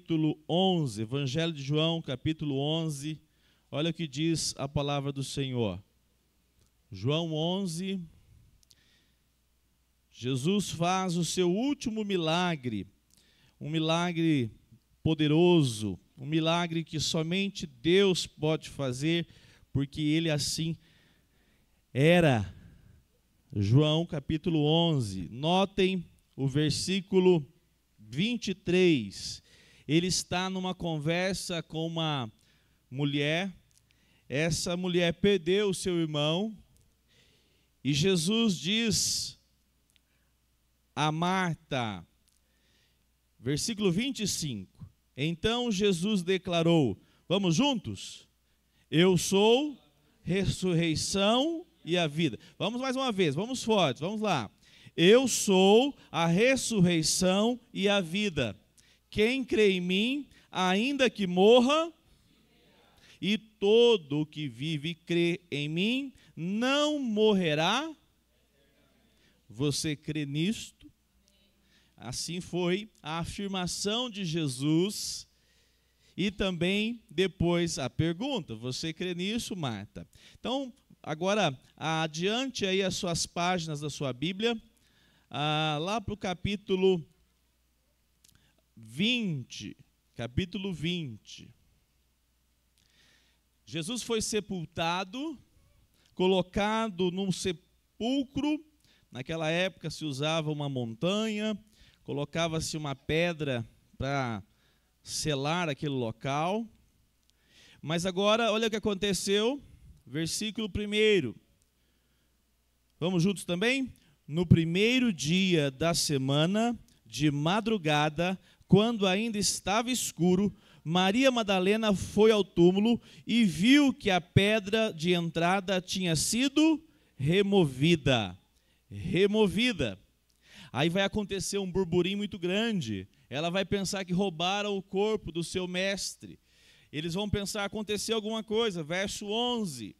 capítulo 11, Evangelho de João, capítulo 11, olha o que diz a palavra do Senhor. João 11, Jesus faz o seu último milagre, um milagre poderoso, um milagre que somente Deus pode fazer, porque Ele assim era. João capítulo 11, notem o versículo 23, ele está numa conversa com uma mulher, essa mulher perdeu o seu irmão, e Jesus diz a Marta, versículo 25, então Jesus declarou, vamos juntos? Eu sou ressurreição e a vida. Vamos mais uma vez, vamos fortes, vamos lá. Eu sou a ressurreição e a vida. Quem crê em mim, ainda que morra, e todo o que vive e crê em mim, não morrerá. Você crê nisto? Assim foi a afirmação de Jesus. E também depois a pergunta, você crê nisso, Marta? Então, agora, adiante aí as suas páginas da sua Bíblia, lá para o capítulo 20, Jesus foi sepultado, colocado num sepulcro, naquela época se usava uma montanha, colocava-se uma pedra para selar aquele local, mas agora, olha o que aconteceu, versículo 1, vamos juntos também? No primeiro dia da semana, de madrugada, quando ainda estava escuro, Maria Madalena foi ao túmulo e viu que a pedra de entrada tinha sido removida. Aí vai acontecer um burburinho muito grande. Ela vai pensar que roubaram o corpo do seu mestre. Eles vão pensar, aconteceu alguma coisa. Verso 11.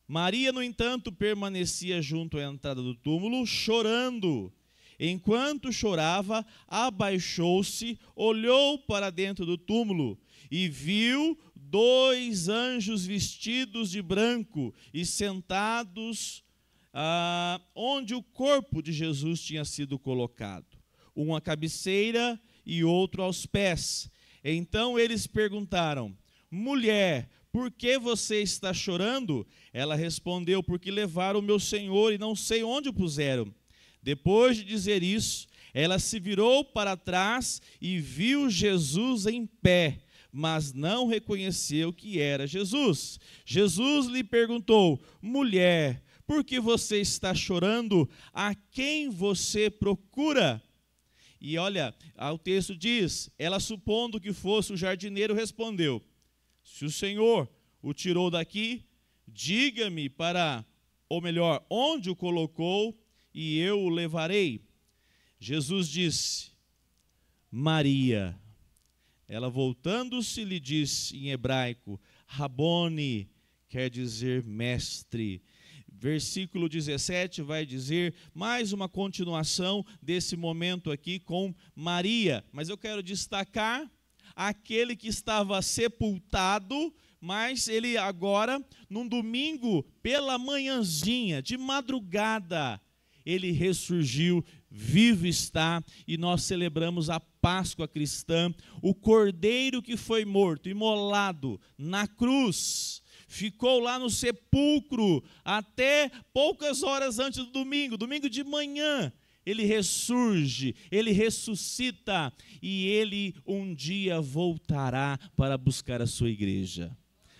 Maria, no entanto, permanecia junto à entrada do túmulo, chorando. Enquanto chorava, abaixou-se, olhou para dentro do túmulo e viu 2 anjos vestidos de branco e sentados onde o corpo de Jesus tinha sido colocado, um à cabeceira e outro aos pés. Então eles perguntaram, mulher, por que você está chorando? Ela respondeu, porque levaram o meu Senhor e não sei onde o puseram. Depois de dizer isso, ela se virou para trás e viu Jesus em pé, mas não reconheceu que era Jesus. Jesus lhe perguntou, mulher, por que você está chorando? A quem você procura? E olha, o texto diz, ela supondo que fosse o jardineiro, respondeu, se o Senhor o tirou daqui, diga-me onde o colocou e eu o levarei. Jesus disse, Maria. Ela voltando-se lhe disse em hebraico, Rabone, quer dizer mestre. Versículo 17 vai dizer mais uma continuação desse momento aqui com Maria. Mas eu quero destacar aquele que estava sepultado, mas ele agora, num domingo, pela manhãzinha, de madrugada, ele ressurgiu, vivo está, e nós celebramos a Páscoa cristã, o cordeiro que foi morto, imolado na cruz, ficou lá no sepulcro até poucas horas antes do domingo de manhã, ele ressurge, ele ressuscita, e ele um dia voltará para buscar a sua igreja.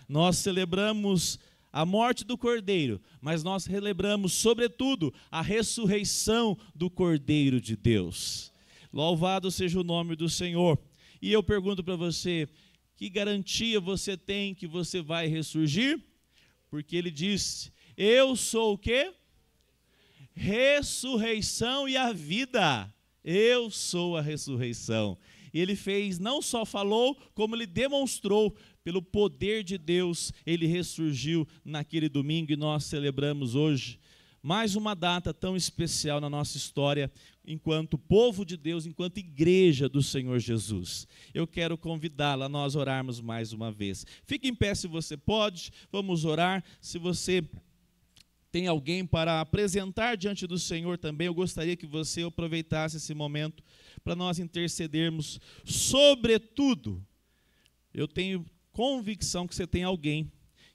Nós celebramos a morte do Cordeiro, mas nós celebramos, sobretudo, a ressurreição do Cordeiro de Deus. Louvado seja o nome do Senhor. E eu pergunto para você, que garantia você tem que você vai ressurgir? Porque ele disse, eu sou o quê? Ressurreição e a vida. Eu sou a ressurreição. E ele fez, não só falou, como ele demonstrou, pelo poder de Deus, ele ressurgiu naquele domingo e nós celebramos hoje. mais uma data tão especial na nossa história, enquanto povo de Deus, enquanto igreja do Senhor Jesus. Eu quero convidá-la a nós orarmos mais uma vez. Fique em pé se você pode, vamos orar. Se você tem alguém para apresentar diante do Senhor também, eu gostaria que você aproveitasse esse momento para nós intercedermos. Sobretudo, eu tenho convicção que você tem alguém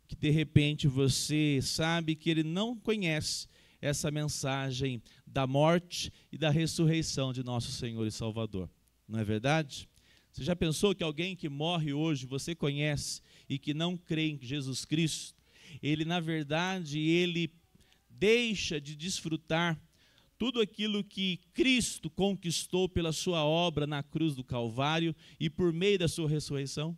que de repente você sabe que ele não conhece essa mensagem da morte e da ressurreição de nosso Senhor e Salvador. Não é verdade? Você já pensou que alguém que morre hoje, você conhece, e que não crê em Jesus Cristo, ele na verdade, ele deixa de desfrutar tudo aquilo que Cristo conquistou pela sua obra na cruz do Calvário e por meio da sua ressurreição?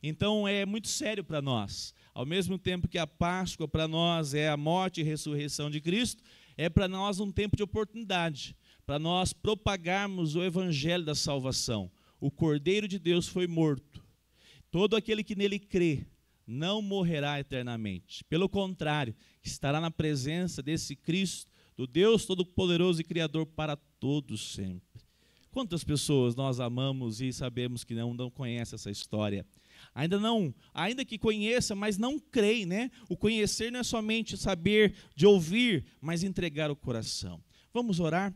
Então é muito sério para nós. Ao mesmo tempo que a Páscoa para nós é a morte e ressurreição de Cristo, é para nós um tempo de oportunidade, para nós propagarmos o evangelho da salvação. O Cordeiro de Deus foi morto. Todo aquele que nele crê não morrerá eternamente. Pelo contrário, estará na presença desse Cristo, do Deus Todo-Poderoso e Criador para todos sempre. Quantas pessoas nós amamos e sabemos que não conhecem essa história? Ainda que conheça, mas não creem, né? O conhecer não é somente saber de ouvir, mas entregar o coração. Vamos orar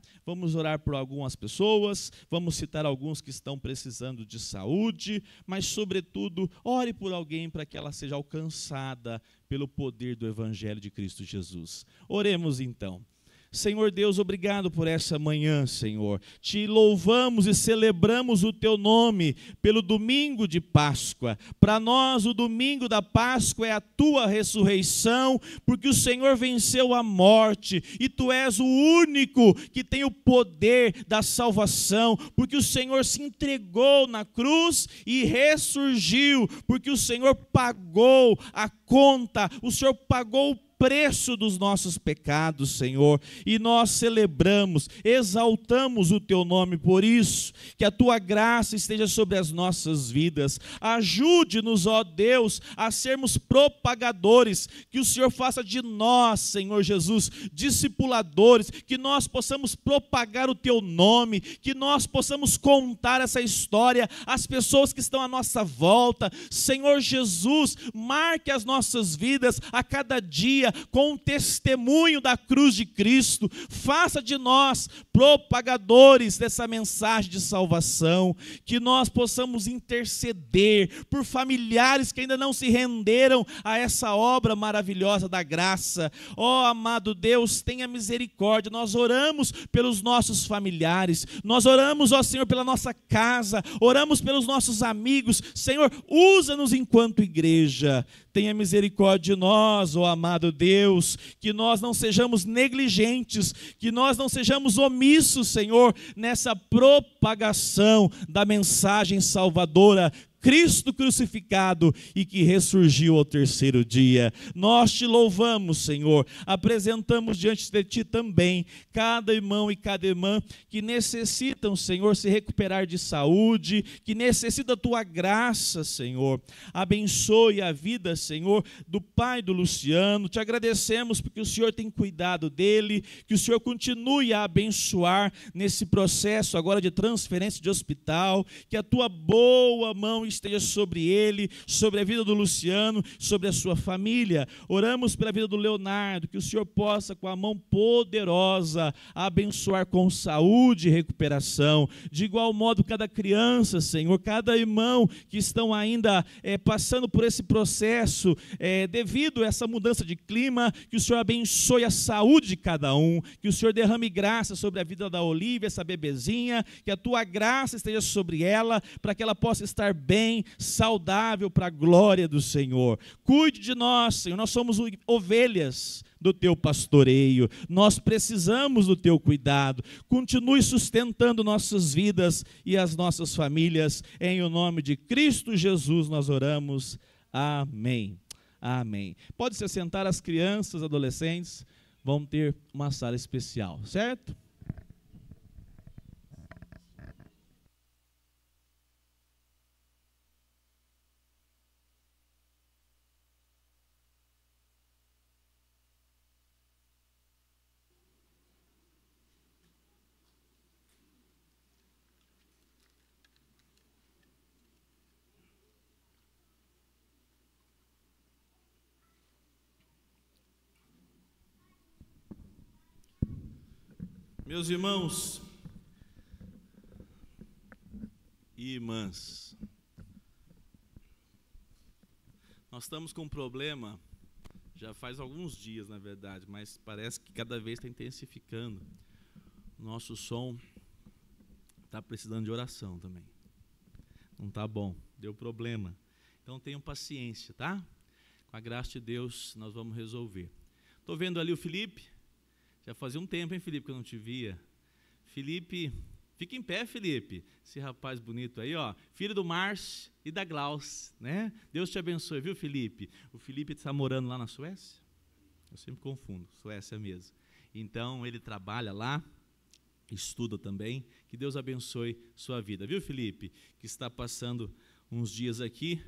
por algumas pessoas, vamos citar alguns que estão precisando de saúde, mas sobretudo, ore por alguém para que ela seja alcançada pelo poder do Evangelho de Cristo Jesus. Oremos então. Senhor Deus, obrigado por essa manhã, Senhor. Te louvamos e celebramos o Teu nome pelo domingo de Páscoa. Para nós, o domingo da Páscoa é a Tua ressurreição, porque o Senhor venceu a morte e Tu és o único que tem o poder da salvação, porque o Senhor se entregou na cruz e ressurgiu, porque o Senhor pagou a conta, o Senhor pagou o preço dos nossos pecados, Senhor, e nós celebramos, exaltamos o Teu nome por isso, que a Tua graça esteja sobre as nossas vidas. Ajude-nos, ó Deus, a sermos propagadores, que o Senhor faça de nós, Senhor Jesus, discipuladores, que nós possamos propagar o Teu nome, que nós possamos contar essa história às pessoas que estão à nossa volta. Senhor Jesus, marque as nossas vidas a cada dia com o testemunho da cruz de Cristo. Faça de nós propagadores dessa mensagem de salvação, que nós possamos interceder por familiares que ainda não se renderam a essa obra maravilhosa da graça. Ó amado Deus, tenha misericórdia. Nós oramos pelos nossos familiares, nós oramos, ó Senhor, pela nossa casa, oramos pelos nossos amigos. Senhor, usa-nos enquanto igreja. Tenha misericórdia de nós, ó amado Deus, que nós não sejamos negligentes, que nós não sejamos omissos, Senhor, nessa propagação da mensagem salvadora, Cristo crucificado e que ressurgiu ao terceiro dia. Nós te louvamos, Senhor, apresentamos diante de Ti também cada irmão e cada irmã que necessitam, Senhor, se recuperar de saúde, que necessita da Tua graça, Senhor. Abençoe a vida, Senhor, do pai do Luciano. Te agradecemos porque o Senhor tem cuidado dele, que o Senhor continue a abençoar nesse processo agora de transferência de hospital, que a Tua boa mão esteja sobre ele, sobre a vida do Luciano, sobre a sua família. Oramos pela vida do Leonardo, que o Senhor possa, com a mão poderosa, abençoar com saúde e recuperação. De igual modo, cada criança, Senhor, cada irmão que estão ainda passando por esse processo, devido a essa mudança de clima, que o Senhor abençoe a saúde de cada um, que o Senhor derrame graça sobre a vida da Olívia, essa bebezinha, que a Tua graça esteja sobre ela, para que ela possa estar bem, saudável para a glória do Senhor. Cuide de nós, Senhor, nós somos ovelhas do Teu pastoreio, nós precisamos do Teu cuidado. Continue sustentando nossas vidas e as nossas famílias, em o nome de Cristo Jesus nós oramos, amém, amém. Pode se sentar, as crianças, adolescentes vão ter uma sala especial, certo? Meus irmãos e irmãs, nós estamos com um problema, já faz alguns dias, na verdade, mas parece que cada vez está intensificando. Nosso som está precisando de oração também. Não está bom, deu problema. Então tenham paciência, tá? Com a graça de Deus, nós vamos resolver. Estou vendo ali o Felipe. Já fazia um tempo, hein, Felipe, que eu não te via. Felipe, fica em pé, Felipe. Esse rapaz bonito aí, ó. Filho do Márcio e da Glauce, né? Deus te abençoe, viu, Felipe? O Felipe está morando lá na Suécia? Eu sempre confundo, Suécia mesmo. Então, ele trabalha lá, estuda também. Que Deus abençoe sua vida, viu, Felipe? Que está passando uns dias aqui.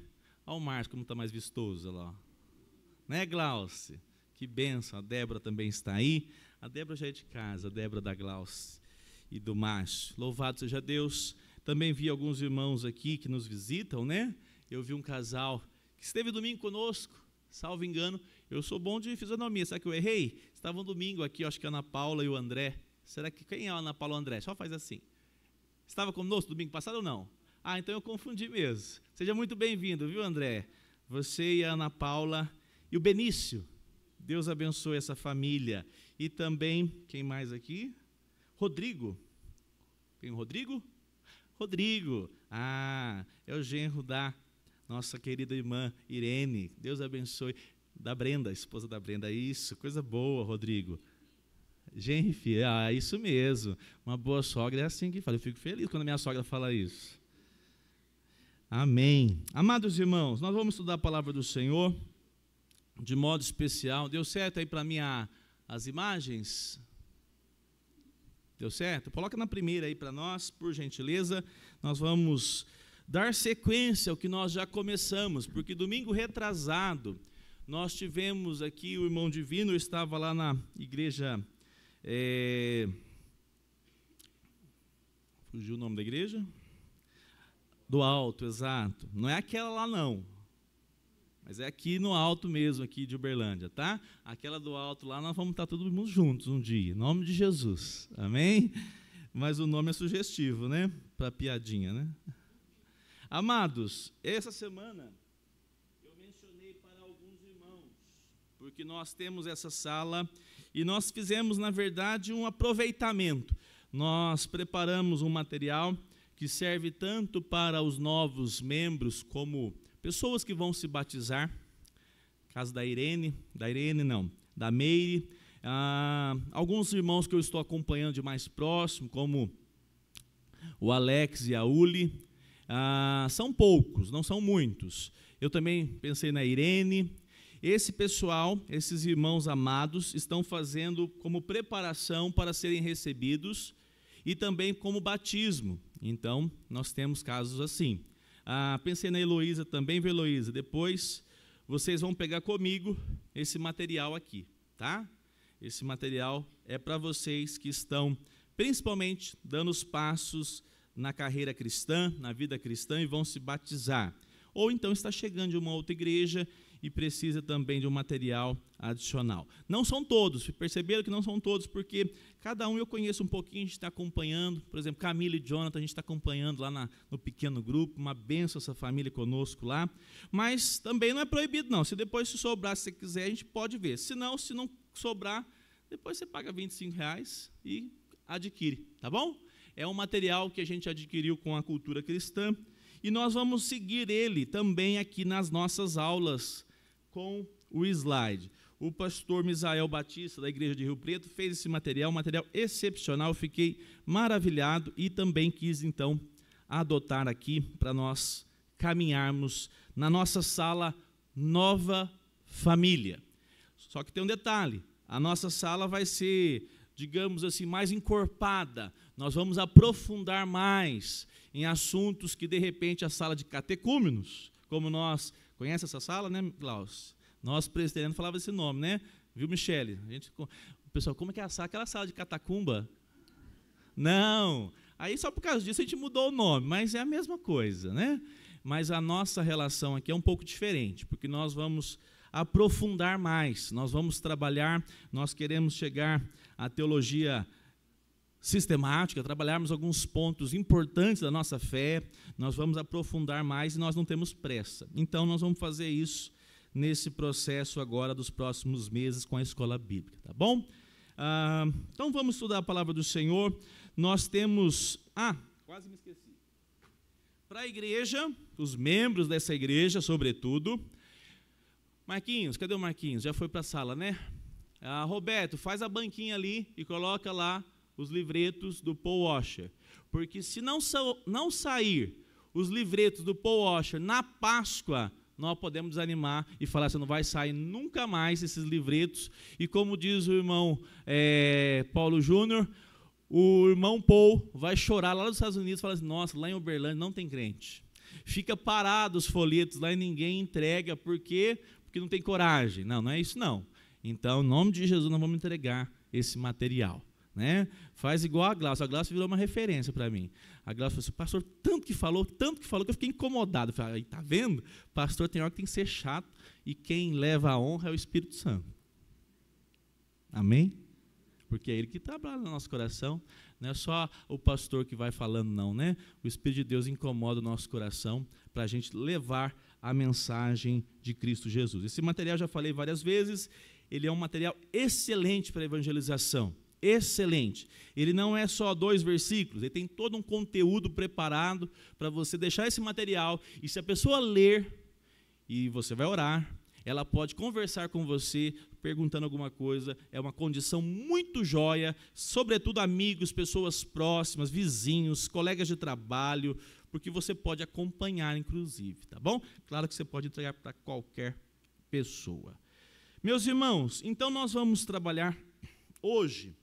Olha o Márcio como está mais vistoso, olha lá. Né, Glauce? Que bênção, a Débora também está aí. A Débora já é de casa, a Débora da Glauce e do Márcio. Louvado seja Deus. Também vi alguns irmãos aqui que nos visitam, né? Eu vi um casal que esteve domingo conosco, salvo engano. Eu sou bom de fisionomia, será que eu errei? Estavam domingo aqui, acho que a Ana Paula e o André. Será que quem é a Ana Paula e o André? Só faz assim. Estava conosco domingo passado ou não? Ah, então eu confundi mesmo. Seja muito bem-vindo, viu, André? Você e a Ana Paula e o Benício. Deus abençoe essa família. E também, quem mais aqui? Rodrigo. Tem o Rodrigo? Rodrigo. Ah, é o genro da nossa querida irmã Irene. Deus abençoe. Da Brenda, esposa da Brenda. Isso, coisa boa, Rodrigo. Genro, isso mesmo. Uma boa sogra é assim que fala. Eu fico feliz quando a minha sogra fala isso. Amém. Amados irmãos, nós vamos estudar a palavra do Senhor de modo especial. Deu certo aí para mim as imagens? Deu certo? Coloca na primeira aí para nós, por gentileza. Nós vamos dar sequência ao que nós já começamos, porque domingo retrasado nós tivemos aqui o irmão Divino, eu estava lá na igreja, fugiu o nome da igreja? Do Alto, exato. Não é aquela lá não. Mas é aqui no alto mesmo, aqui de Uberlândia, tá? Aquela do alto lá, nós vamos estar todos mundo juntos um dia, em nome de Jesus, amém? Mas o nome é sugestivo, né? Para piadinha, né? Amados, essa semana eu mencionei para alguns irmãos, porque nós temos essa sala e nós fizemos, na verdade, um aproveitamento. Nós preparamos um material que serve tanto para os novos membros como pessoas que vão se batizar, caso da Meire, alguns irmãos que eu estou acompanhando de mais próximo, como o Alex e a Uli, são poucos, não são muitos. Eu também pensei na Irene. Esse pessoal, esses irmãos amados, estão fazendo como preparação para serem recebidos e também como batismo. Então, nós temos casos assim. Pensei na Heloísa também, viu, Heloísa? Depois vocês vão pegar comigo esse material aqui, tá? Esse material é para vocês que estão, principalmente, dando os passos na carreira cristã, na vida cristã e vão se batizar. Ou então está chegando de uma outra igreja e precisa também de um material adicional. Não são todos, perceberam que não são todos, porque cada um eu conheço um pouquinho, a gente está acompanhando, por exemplo, Camila e Jonathan, a gente está acompanhando lá no pequeno grupo, uma bênção essa família conosco lá, mas também não é proibido não, se depois se sobrar, se você quiser, a gente pode ver, se não sobrar, depois você paga R$25 e adquire, tá bom? É um material que a gente adquiriu com a cultura cristã, e nós vamos seguir ele também aqui nas nossas aulas com o slide. O pastor Misael Batista, da igreja de Rio Preto, fez esse material, um material excepcional, eu fiquei maravilhado e também quis, então, adotar aqui para nós caminharmos na nossa sala Nova Família. Só que tem um detalhe, a nossa sala vai ser, digamos assim, mais encorpada, nós vamos aprofundar mais em assuntos que, de repente, a sala de catecúmenos, como nós, conhece essa sala, né, Klaus? Nós, presbiteriano, falava esse nome, né? Viu, Michele? O pessoal, como é que é aquela sala de catacumba? Não, aí só por causa disso a gente mudou o nome, mas é a mesma coisa, né? Mas a nossa relação aqui é um pouco diferente, porque nós vamos aprofundar mais, nós vamos trabalhar, nós queremos chegar à teologia sistemática, trabalharmos alguns pontos importantes da nossa fé, nós vamos aprofundar mais e nós não temos pressa. Então, nós vamos fazer isso nesse processo agora dos próximos meses com a escola bíblica, tá bom? Então, vamos estudar a palavra do Senhor. Nós temos... quase me esqueci. Para a igreja, os membros dessa igreja, sobretudo... Marquinhos, cadê o Marquinhos? Já foi para a sala, né? Roberto, faz a banquinha ali e coloca lá os livretos do Paul Washer. Porque se não sair os livretos do Paul Washer na Páscoa, nós podemos desanimar e falar assim, não vai sair nunca mais esses livretos. E como diz o irmão Paulo Júnior, o irmão Paul vai chorar lá nos Estados Unidos e falar assim, nossa, lá em Uberlândia não tem crente. Fica parado os folhetos lá e ninguém entrega, por quê? Porque não tem coragem. Não, não é isso não. Então, em nome de Jesus, nós vamos entregar esse material. Né? Faz igual a Glaucia virou uma referência para mim. A Glaucia falou assim, pastor, tanto que falou, que eu fiquei incomodado. Eu falei, tá vendo? Pastor tem hora que tem que ser chato, e quem leva a honra é o Espírito Santo. Amém? Porque é Ele que trabalha no nosso coração, não é só o pastor que vai falando não, né? O Espírito de Deus incomoda o nosso coração para a gente levar a mensagem de Cristo Jesus. Esse material, já falei várias vezes, ele é um material excelente para a evangelização. Excelente. Ele não é só 2 versículos, ele tem todo um conteúdo preparado para você deixar esse material, e se a pessoa ler, e você vai orar, ela pode conversar com você, perguntando alguma coisa, é uma condição muito jóia, sobretudo amigos, pessoas próximas, vizinhos, colegas de trabalho, porque você pode acompanhar, inclusive, tá bom? Claro que você pode entregar para qualquer pessoa. Meus irmãos, então nós vamos trabalhar hoje,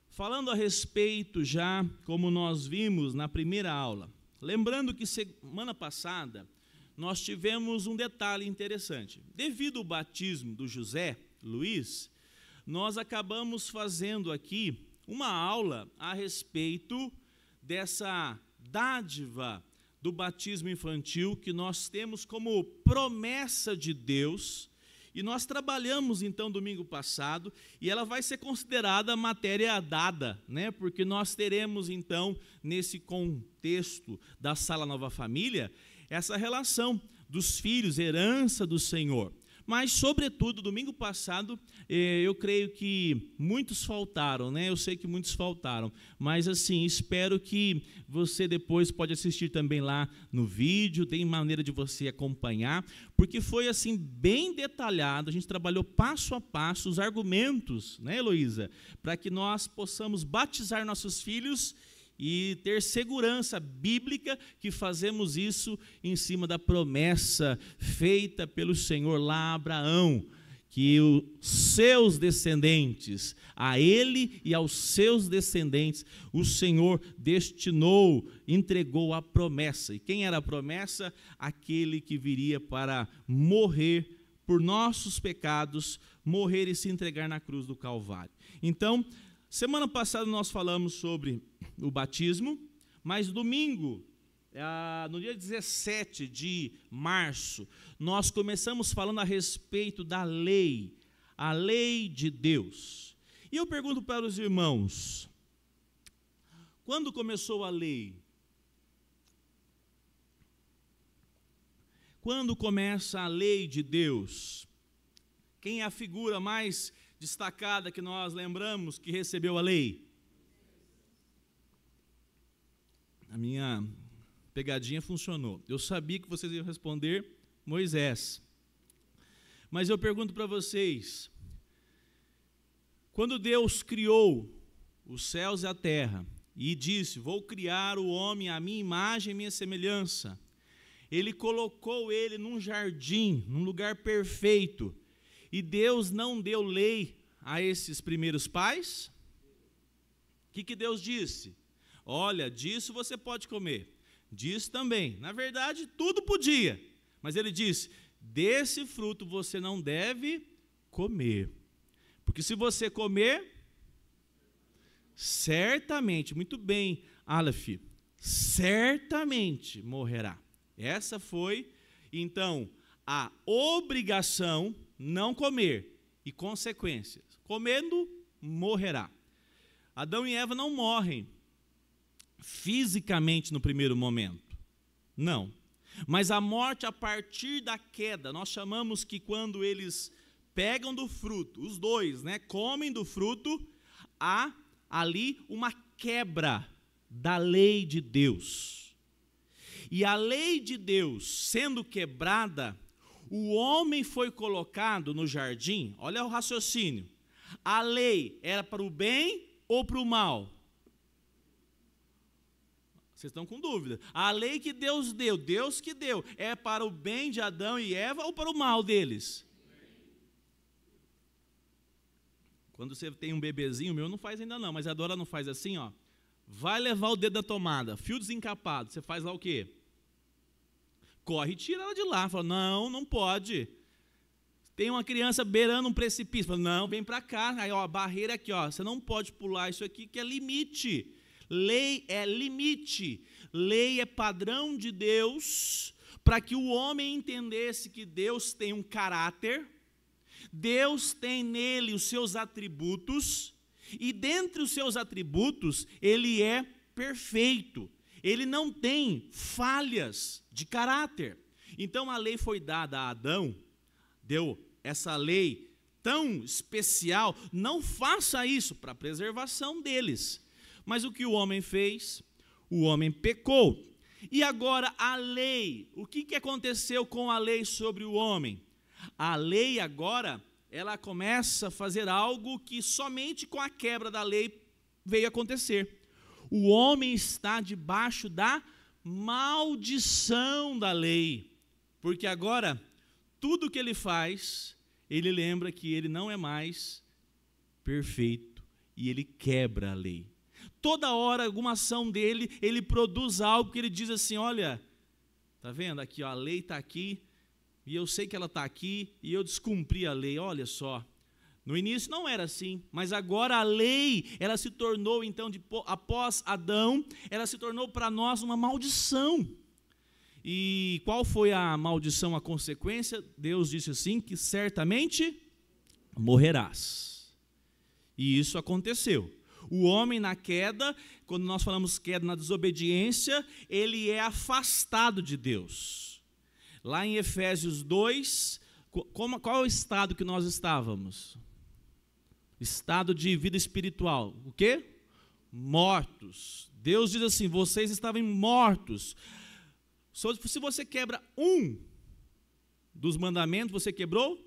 falando a respeito já, como nós vimos na primeira aula. Lembrando que semana passada nós tivemos um detalhe interessante. Devido ao batismo do José Luiz, nós acabamos fazendo aqui uma aula a respeito dessa dádiva do batismo infantil que nós temos como promessa de Deus. E nós trabalhamos, então, domingo passado, e ela vai ser considerada matéria dada, né? Porque nós teremos, então, nesse contexto da Sala Nova Família, essa relação dos filhos, herança do Senhor. Mas, sobretudo, domingo passado, eu creio que muitos faltaram, né? Eu sei que muitos faltaram, mas assim, espero que você depois pode assistir também lá no vídeo, tem maneira de você acompanhar, porque foi assim bem detalhado, a gente trabalhou passo a passo os argumentos, né, Heloísa? Para que nós possamos batizar nossos filhos e ter segurança bíblica que fazemos isso em cima da promessa feita pelo Senhor lá a Abraão, que os seus descendentes, a ele e aos seus descendentes, o Senhor destinou, entregou a promessa. E quem era a promessa? Aquele que viria para morrer por nossos pecados, morrer e se entregar na cruz do Calvário. Então, semana passada nós falamos sobre o batismo, mas domingo, no dia 17 de março, nós começamos falando a respeito da lei, a lei de Deus. E eu pergunto para os irmãos, quando começou a lei? Quando começa a lei de Deus? Quem é a figura mais destacada que nós lembramos que recebeu a lei? A minha pegadinha funcionou. Eu sabia que vocês iam responder Moisés. Mas eu pergunto para vocês, quando Deus criou os céus e a terra e disse, vou criar o homem à minha imagem e minha semelhança, Ele colocou ele num jardim, num lugar perfeito, e Deus não deu lei a esses primeiros pais? O que Deus disse? Olha, disso você pode comer, disso também. Na verdade, tudo podia, mas ele disse, desse fruto você não deve comer, porque se você comer, certamente, muito bem, Aleph, certamente morrerá. Essa foi, então, a obrigação não comer, e consequências, comendo, morrerá. Adão e Eva não morrem fisicamente no primeiro momento. Não. Mas a morte a partir da queda, nós chamamos que quando eles pegam do fruto, os dois, né, comem do fruto, há ali uma quebra da lei de Deus. E a lei de Deus sendo quebrada, o homem foi colocado no jardim. Olha o raciocínio. A lei era para o bem ou para o mal? Vocês estão com dúvida. A lei que Deus deu, Deus que deu, é para o bem de Adão e Eva ou para o mal deles? Quando você tem um bebezinho, o meu não faz ainda não, mas a Dora não faz assim, ó. Vai levar o dedo da tomada, fio desencapado, você faz lá o quê? Corre e tira ela de lá. Fala, não, não pode. Tem uma criança beirando um precipício. Fala, não, vem para cá. Aí, ó, a barreira aqui, ó, você não pode pular isso aqui, que é limite. Lei é limite. Lei é padrão de Deus para que o homem entendesse que Deus tem um caráter, Deus tem nele os seus atributos, e dentre os seus atributos, ele é perfeito. Ele não tem falhas de caráter. Então a lei foi dada a Adão, deu essa lei tão especial, não faça isso para a preservação deles. Mas o que o homem fez? O homem pecou. E agora a lei, o que aconteceu com a lei sobre o homem? A lei agora, ela começa a fazer algo que somente com a quebra da lei veio acontecer. O homem está debaixo da maldição da lei, porque agora, tudo que ele faz, ele lembra que ele não é mais perfeito, e ele quebra a lei. Toda hora, alguma ação dele, ele produz algo que ele diz assim, olha, está vendo aqui, ó, a lei está aqui, e eu sei que ela está aqui, e eu descumpri a lei, olha só. No início não era assim, mas agora a lei, ela se tornou então, após Adão, ela se tornou para nós uma maldição. E qual foi a maldição, a consequência? Deus disse assim, que certamente morrerás. E isso aconteceu. O homem na queda, quando nós falamos queda na desobediência, ele é afastado de Deus. Lá em Efésios 2, qual é o estado que nós estávamos? Estado de vida espiritual. O quê? Mortos. Deus diz assim, vocês estavam mortos. Se você quebra um dos mandamentos, você quebrou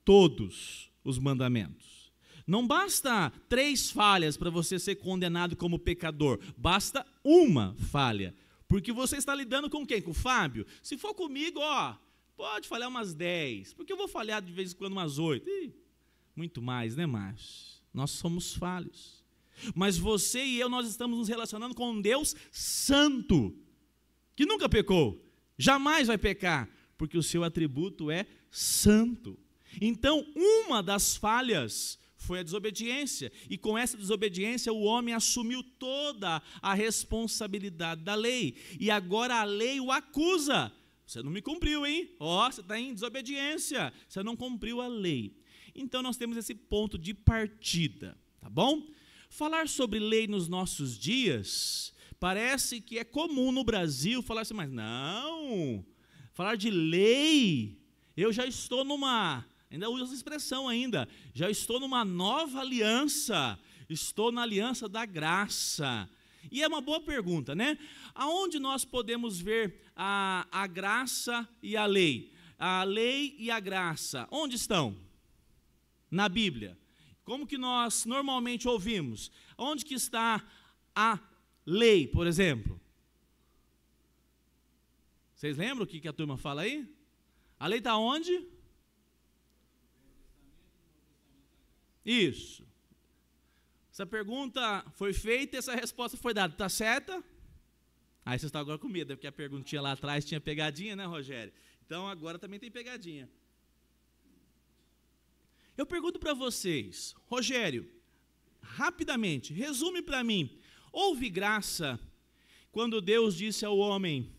todos os mandamentos. Não basta 3 falhas para você ser condenado como pecador. Basta uma falha. Porque você está lidando com quem? Com o Fábio? Se for comigo, ó, pode falhar umas 10. Porque eu vou falhar de vez em quando umas 8. Muito mais, né, Márcio? Nós somos falhos. Mas você e eu, nós estamos nos relacionando com um Deus santo, que nunca pecou, jamais vai pecar, porque o seu atributo é santo. Então, uma das falhas foi a desobediência, e com essa desobediência o homem assumiu toda a responsabilidade da lei, e agora a lei o acusa. Você não me cumpriu, hein? Ó, você está em desobediência, você não cumpriu a lei. Então nós temos esse ponto de partida, tá bom? Falar sobre lei nos nossos dias, parece que é comum no Brasil falar assim, mas não, falar de lei, eu já estou ainda uso essa expressão ainda, já estou numa nova aliança, estou na aliança da graça. E é uma boa pergunta, né? Aonde nós podemos ver a graça e a lei? A lei e a graça, onde estão? Na Bíblia. Como que nós normalmente ouvimos? Onde que está a lei, por exemplo? Vocês lembram o que a turma fala aí? A lei está onde? Isso. Essa pergunta foi feita e essa resposta foi dada. Está certa? Aí vocês estão agora com medo, porque a perguntinha lá atrás tinha pegadinha, né, Rogério? Então agora também tem pegadinha. Eu pergunto para vocês, Rogério, rapidamente, resume para mim, houve graça quando Deus disse ao homem,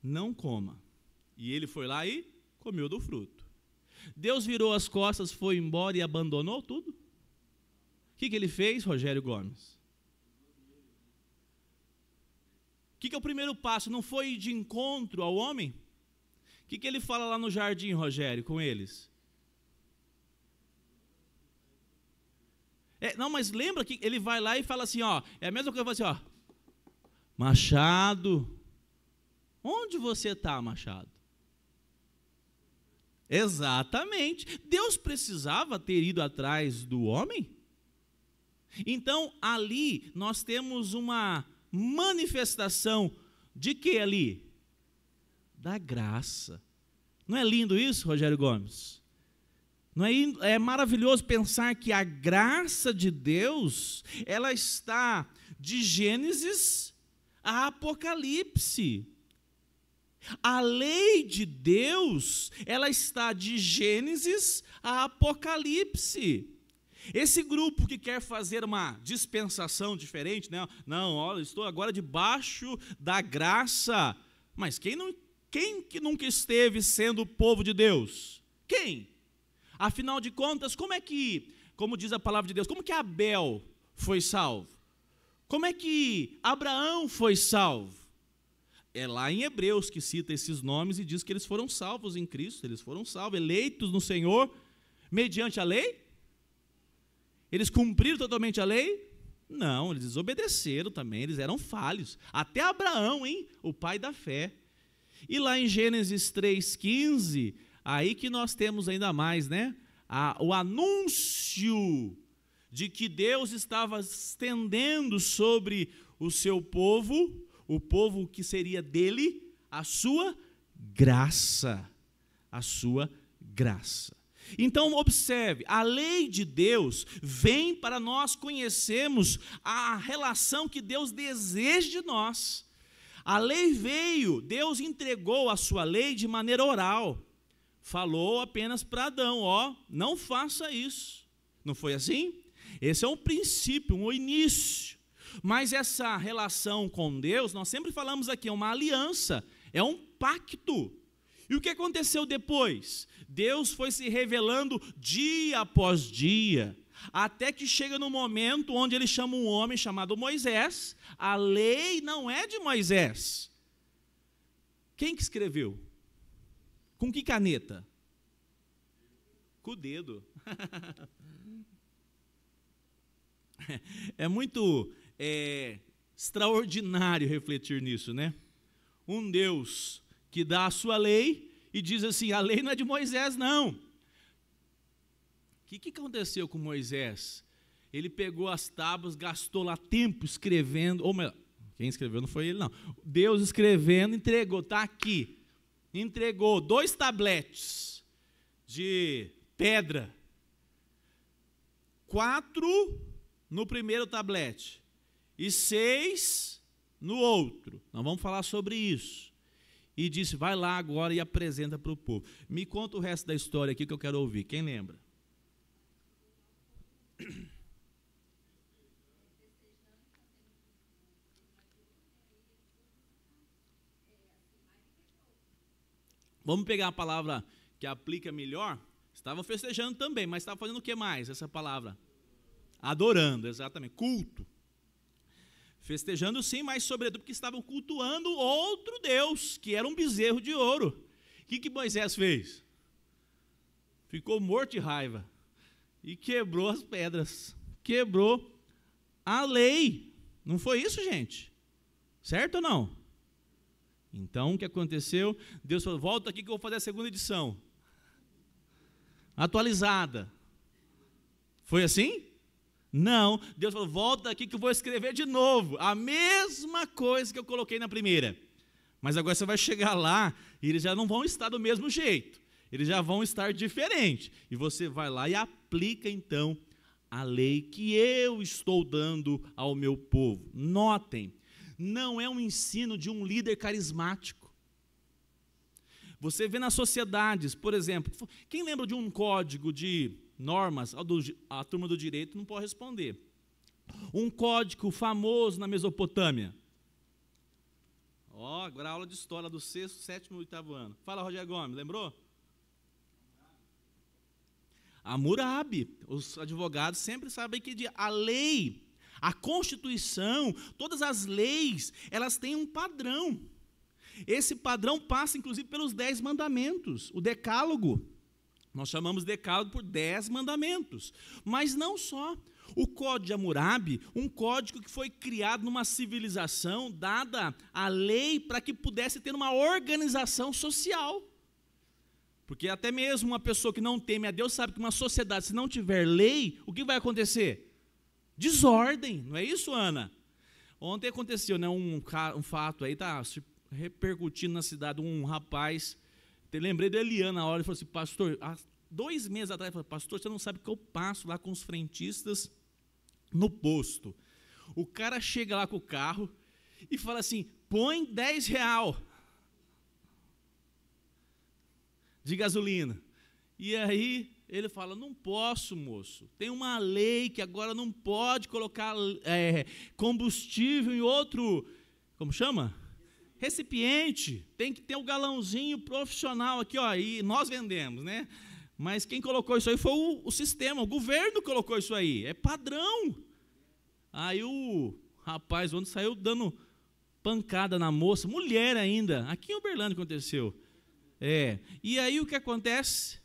não coma, e ele foi lá e comeu do fruto. Deus virou as costas, foi embora e abandonou tudo? que ele fez, Rogério Gomes? O que é o primeiro passo? Não foi ir de encontro ao homem? O que ele fala lá no jardim, Rogério, com eles? Não, mas lembra que ele vai lá e fala assim, ó, é a mesma coisa, assim, ó, Machado, onde você está, Machado? Exatamente. Deus precisava ter ido atrás do homem? Então, ali, nós temos uma manifestação de que ali? Da graça. Não é lindo isso, Rogério Gomes? Não é maravilhoso pensar que a graça de Deus, ela está de Gênesis a Apocalipse. A lei de Deus, ela está de Gênesis a Apocalipse. Esse grupo que quer fazer uma dispensação diferente, né? Não, olha, estou agora debaixo da graça. Mas quem que nunca esteve sendo o povo de Deus? Quem? Afinal de contas, como diz a palavra de Deus, como que Abel foi salvo? Como é que Abraão foi salvo? É lá em Hebreus que cita esses nomes e diz que eles foram salvos em Cristo, eles foram salvos, eleitos no Senhor, mediante a lei? Eles cumpriram totalmente a lei? Não, eles desobedeceram também, eles eram falhos. Até Abraão, o pai da fé. E lá em Gênesis 3,15, aí que nós temos ainda mais, né? O anúncio de que Deus estava estendendo sobre o seu povo, o povo que seria dele, a sua graça. A sua graça. Então, observe, a lei de Deus vem para nós conhecermos a relação que Deus deseja de nós. A lei veio, Deus entregou a sua lei de maneira oral. Falou apenas para Adão, ó, não faça isso. Não foi assim? Esse é um princípio, um início. Mas essa relação com Deus, nós sempre falamos aqui, é uma aliança, é um pacto. E o que aconteceu depois? Deus foi se revelando dia após dia, até que chega no momento onde ele chama um homem chamado Moisés. A lei não é de Moisés. Quem que escreveu? Com que caneta? Com o dedo. É muito extraordinário refletir nisso, né? Um Deus que dá a sua lei e diz assim, a lei não é de Moisés, não. O que aconteceu com Moisés? Ele pegou as tábuas, gastou lá tempo escrevendo, ou melhor, quem escreveu não foi ele, não. Deus escrevendo, entregou, está aqui. Entregou 2 tabletes de pedra, 4 no primeiro tablete e 6 no outro. Nós vamos falar sobre isso. E disse, vai lá agora e apresenta para o povo. Me conta o resto da história aqui que eu quero ouvir. Quem lembra? Vamos pegar a palavra que aplica melhor. Estavam festejando também, mas estava fazendo o que mais, essa palavra? Adorando, exatamente, culto. Festejando sim, mas sobretudo porque estavam cultuando outro Deus, que era um bezerro de ouro. O que Moisés fez? Ficou morto de raiva e quebrou as pedras, quebrou a lei. Não foi isso, gente? Certo ou não? Então, o que aconteceu? Deus falou, volta aqui que eu vou fazer a segunda edição. Atualizada. Foi assim? Não. Deus falou, volta aqui que eu vou escrever de novo. A mesma coisa que eu coloquei na primeira. Mas agora você vai chegar lá e eles já não vão estar do mesmo jeito. Eles já vão estar diferentes. E você vai lá e aplica então a lei que eu estou dando ao meu povo. Notem, não é um ensino de um líder carismático. Você vê nas sociedades, por exemplo, quem lembra de um código de normas, a turma do direito não pode responder. Um código famoso na Mesopotâmia. Agora a aula de história do 6º, 7º e 8º ano. Fala, Rogério Gomes, lembrou? Hammurabi. Os advogados sempre sabem que a lei, a Constituição, todas as leis, elas têm um padrão. Esse padrão passa, inclusive, pelos 10 mandamentos, o decálogo. Nós chamamos decálogo por 10 mandamentos. Mas não só. O Código de Hammurabi, um código que foi criado numa civilização, dada a lei para que pudesse ter uma organização social. Porque até mesmo uma pessoa que não teme a Deus sabe que uma sociedade, se não tiver lei, o que vai acontecer? Desordem, não é isso, Ana? Ontem aconteceu, né, um fato aí, está repercutindo na cidade, um rapaz, lembrei da Eliana na hora, ele falou assim, pastor, há 2 meses atrás, ele falou, pastor, você não sabe o que eu passo lá com os frentistas no posto. O cara chega lá com o carro e fala assim, põe R$10 de gasolina. E aí ele fala, não posso, moço, tem uma lei que agora não pode colocar combustível em outro, como chama? Recipiente, tem que ter um galãozinho profissional aqui, ó, e nós vendemos, né? Mas quem colocou isso aí foi o sistema, o governo colocou isso aí, é padrão. Aí o rapaz ontem saiu dando pancada na moça, mulher ainda, aqui em Uberlândia aconteceu. E aí o que acontece?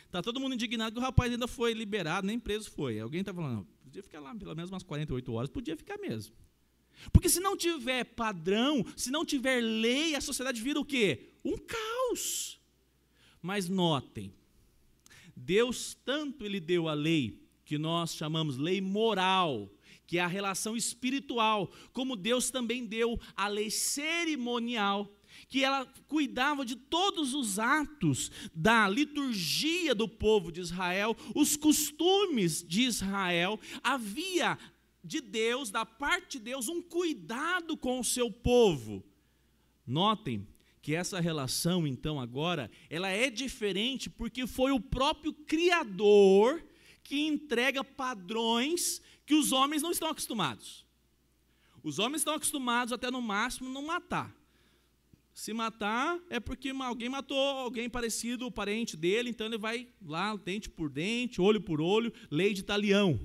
Está todo mundo indignado que o rapaz ainda foi liberado, nem preso foi. Alguém está falando, podia ficar lá pelo menos umas 48 horas, podia ficar mesmo. Porque se não tiver padrão, se não tiver lei, a sociedade vira o quê? Um caos. Mas notem, Deus tanto Ele deu a lei, que nós chamamos lei moral, que é a relação espiritual, como Deus também deu a lei cerimonial, que ela cuidava de todos os atos da liturgia do povo de Israel, os costumes de Israel. Havia de Deus, da parte de Deus, um cuidado com o seu povo. Notem que essa relação, então, agora, ela é diferente porque foi o próprio Criador que entrega padrões que os homens não estão acostumados. Os homens estão acostumados até no máximo não matar. Se matar é porque alguém matou alguém parecido, o parente dele, então ele vai lá, dente por dente, olho por olho, lei de talião.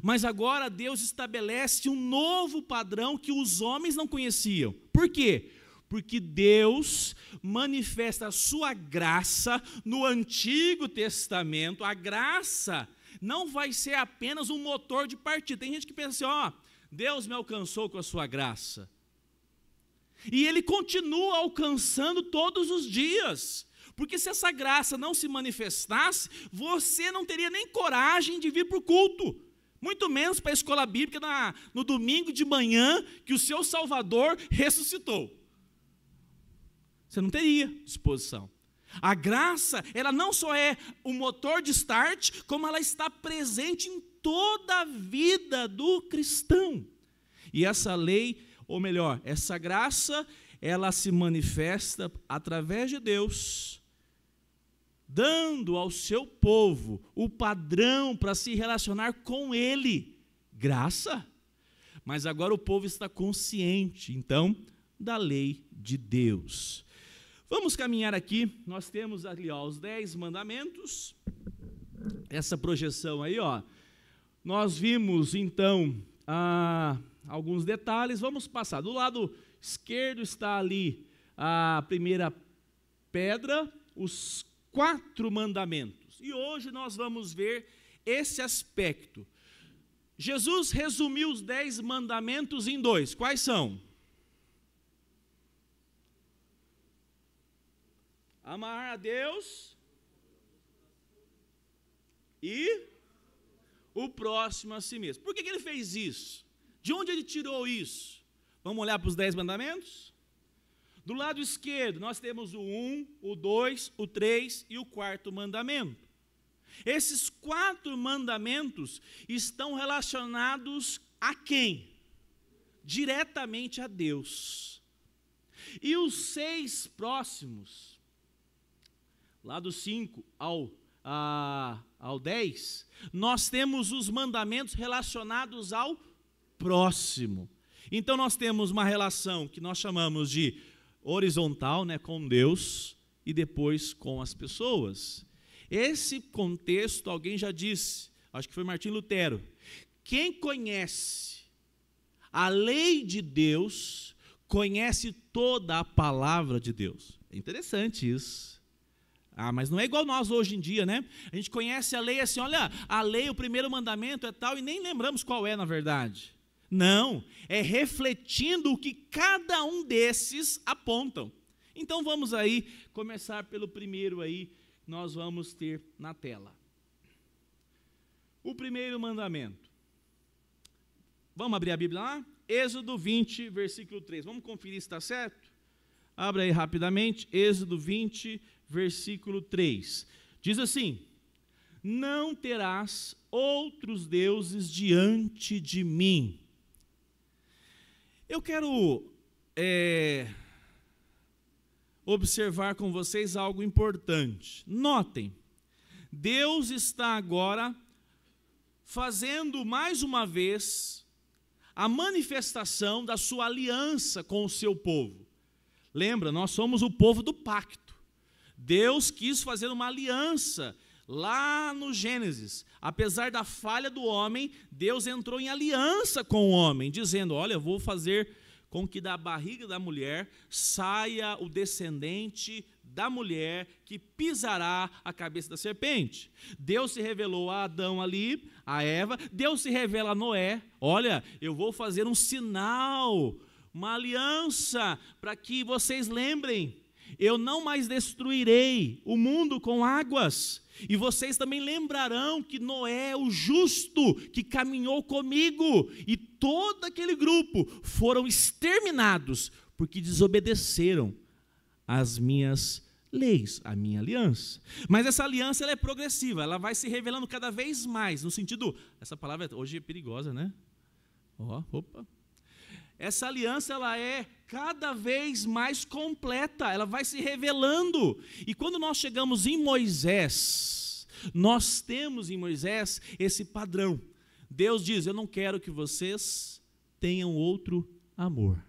Mas agora Deus estabelece um novo padrão que os homens não conheciam. Por quê? Porque Deus manifesta a sua graça no Antigo Testamento. A graça não vai ser apenas um motor de partida. Tem gente que pensa assim, Deus me alcançou com a sua graça. E Ele continua alcançando todos os dias. Porque se essa graça não se manifestasse, você não teria nem coragem de vir para o culto. Muito menos para a escola bíblica no domingo de manhã, que o seu Salvador ressuscitou. Você não teria disposição. A graça, ela não só é o motor de start, como ela está presente em toda a vida do cristão. E essa lei, ou melhor, essa graça, ela se manifesta através de Deus, dando ao seu povo o padrão para se relacionar com Ele. Graça. Mas agora o povo está consciente, então, da lei de Deus. Vamos caminhar aqui, nós temos ali os 10 mandamentos, essa projeção aí, nós vimos então alguns detalhes, vamos passar, do lado esquerdo está ali a primeira pedra, os 4 mandamentos, e hoje nós vamos ver esse aspecto. Jesus resumiu os 10 mandamentos em 2, quais são? Amar a Deus e o próximo a si mesmo. Por que ele fez isso? De onde ele tirou isso? Vamos olhar para os 10 mandamentos? Do lado esquerdo, nós temos o 1, o 2, o 3 e o 4º mandamento. Esses 4 mandamentos estão relacionados a quem? Diretamente a Deus. E os 6 próximos, lá do 5 ao 10, nós temos os mandamentos relacionados ao próximo. Então nós temos uma relação que nós chamamos de horizontal, com Deus, e depois com as pessoas. Esse contexto, alguém já disse, acho que foi Martim Lutero, quem conhece a lei de Deus, conhece toda a palavra de Deus. É interessante isso. Mas não é igual nós hoje em dia, né? A gente conhece a lei assim, olha, a lei, o primeiro mandamento é tal, e nem lembramos qual é na verdade. Não, é refletindo o que cada um desses apontam. Então vamos aí começar pelo primeiro aí, nós vamos ter na tela. O primeiro mandamento. Vamos abrir a Bíblia lá? Êxodo 20, versículo 3. Vamos conferir se está certo? Abra aí rapidamente, Êxodo 20, versículo 3. Diz assim: não terás outros deuses diante de mim. Eu quero observar com vocês algo importante. Notem, Deus está agora fazendo mais uma vez a manifestação da sua aliança com o seu povo. Lembra, nós somos o povo do pacto. Deus quis fazer uma aliança lá no Gênesis. Apesar da falha do homem, Deus entrou em aliança com o homem, dizendo, olha, eu vou fazer com que da barriga da mulher saia o descendente da mulher que pisará a cabeça da serpente. Deus se revelou a Adão ali, a Eva, Deus se revela a Noé, olha, eu vou fazer um sinal, uma aliança, para que vocês lembrem, eu não mais destruirei o mundo com águas, e vocês também lembrarão que Noé, o justo, que caminhou comigo, e todo aquele grupo foram exterminados, porque desobedeceram às minhas leis, a minha aliança. Mas essa aliança ela é progressiva, ela vai se revelando cada vez mais, no sentido, essa palavra hoje é perigosa, né? Opa. Essa aliança ela é cada vez mais completa, ela vai se revelando. E quando nós chegamos em Moisés, nós temos em Moisés esse padrão. Deus diz, eu não quero que vocês tenham outro amor.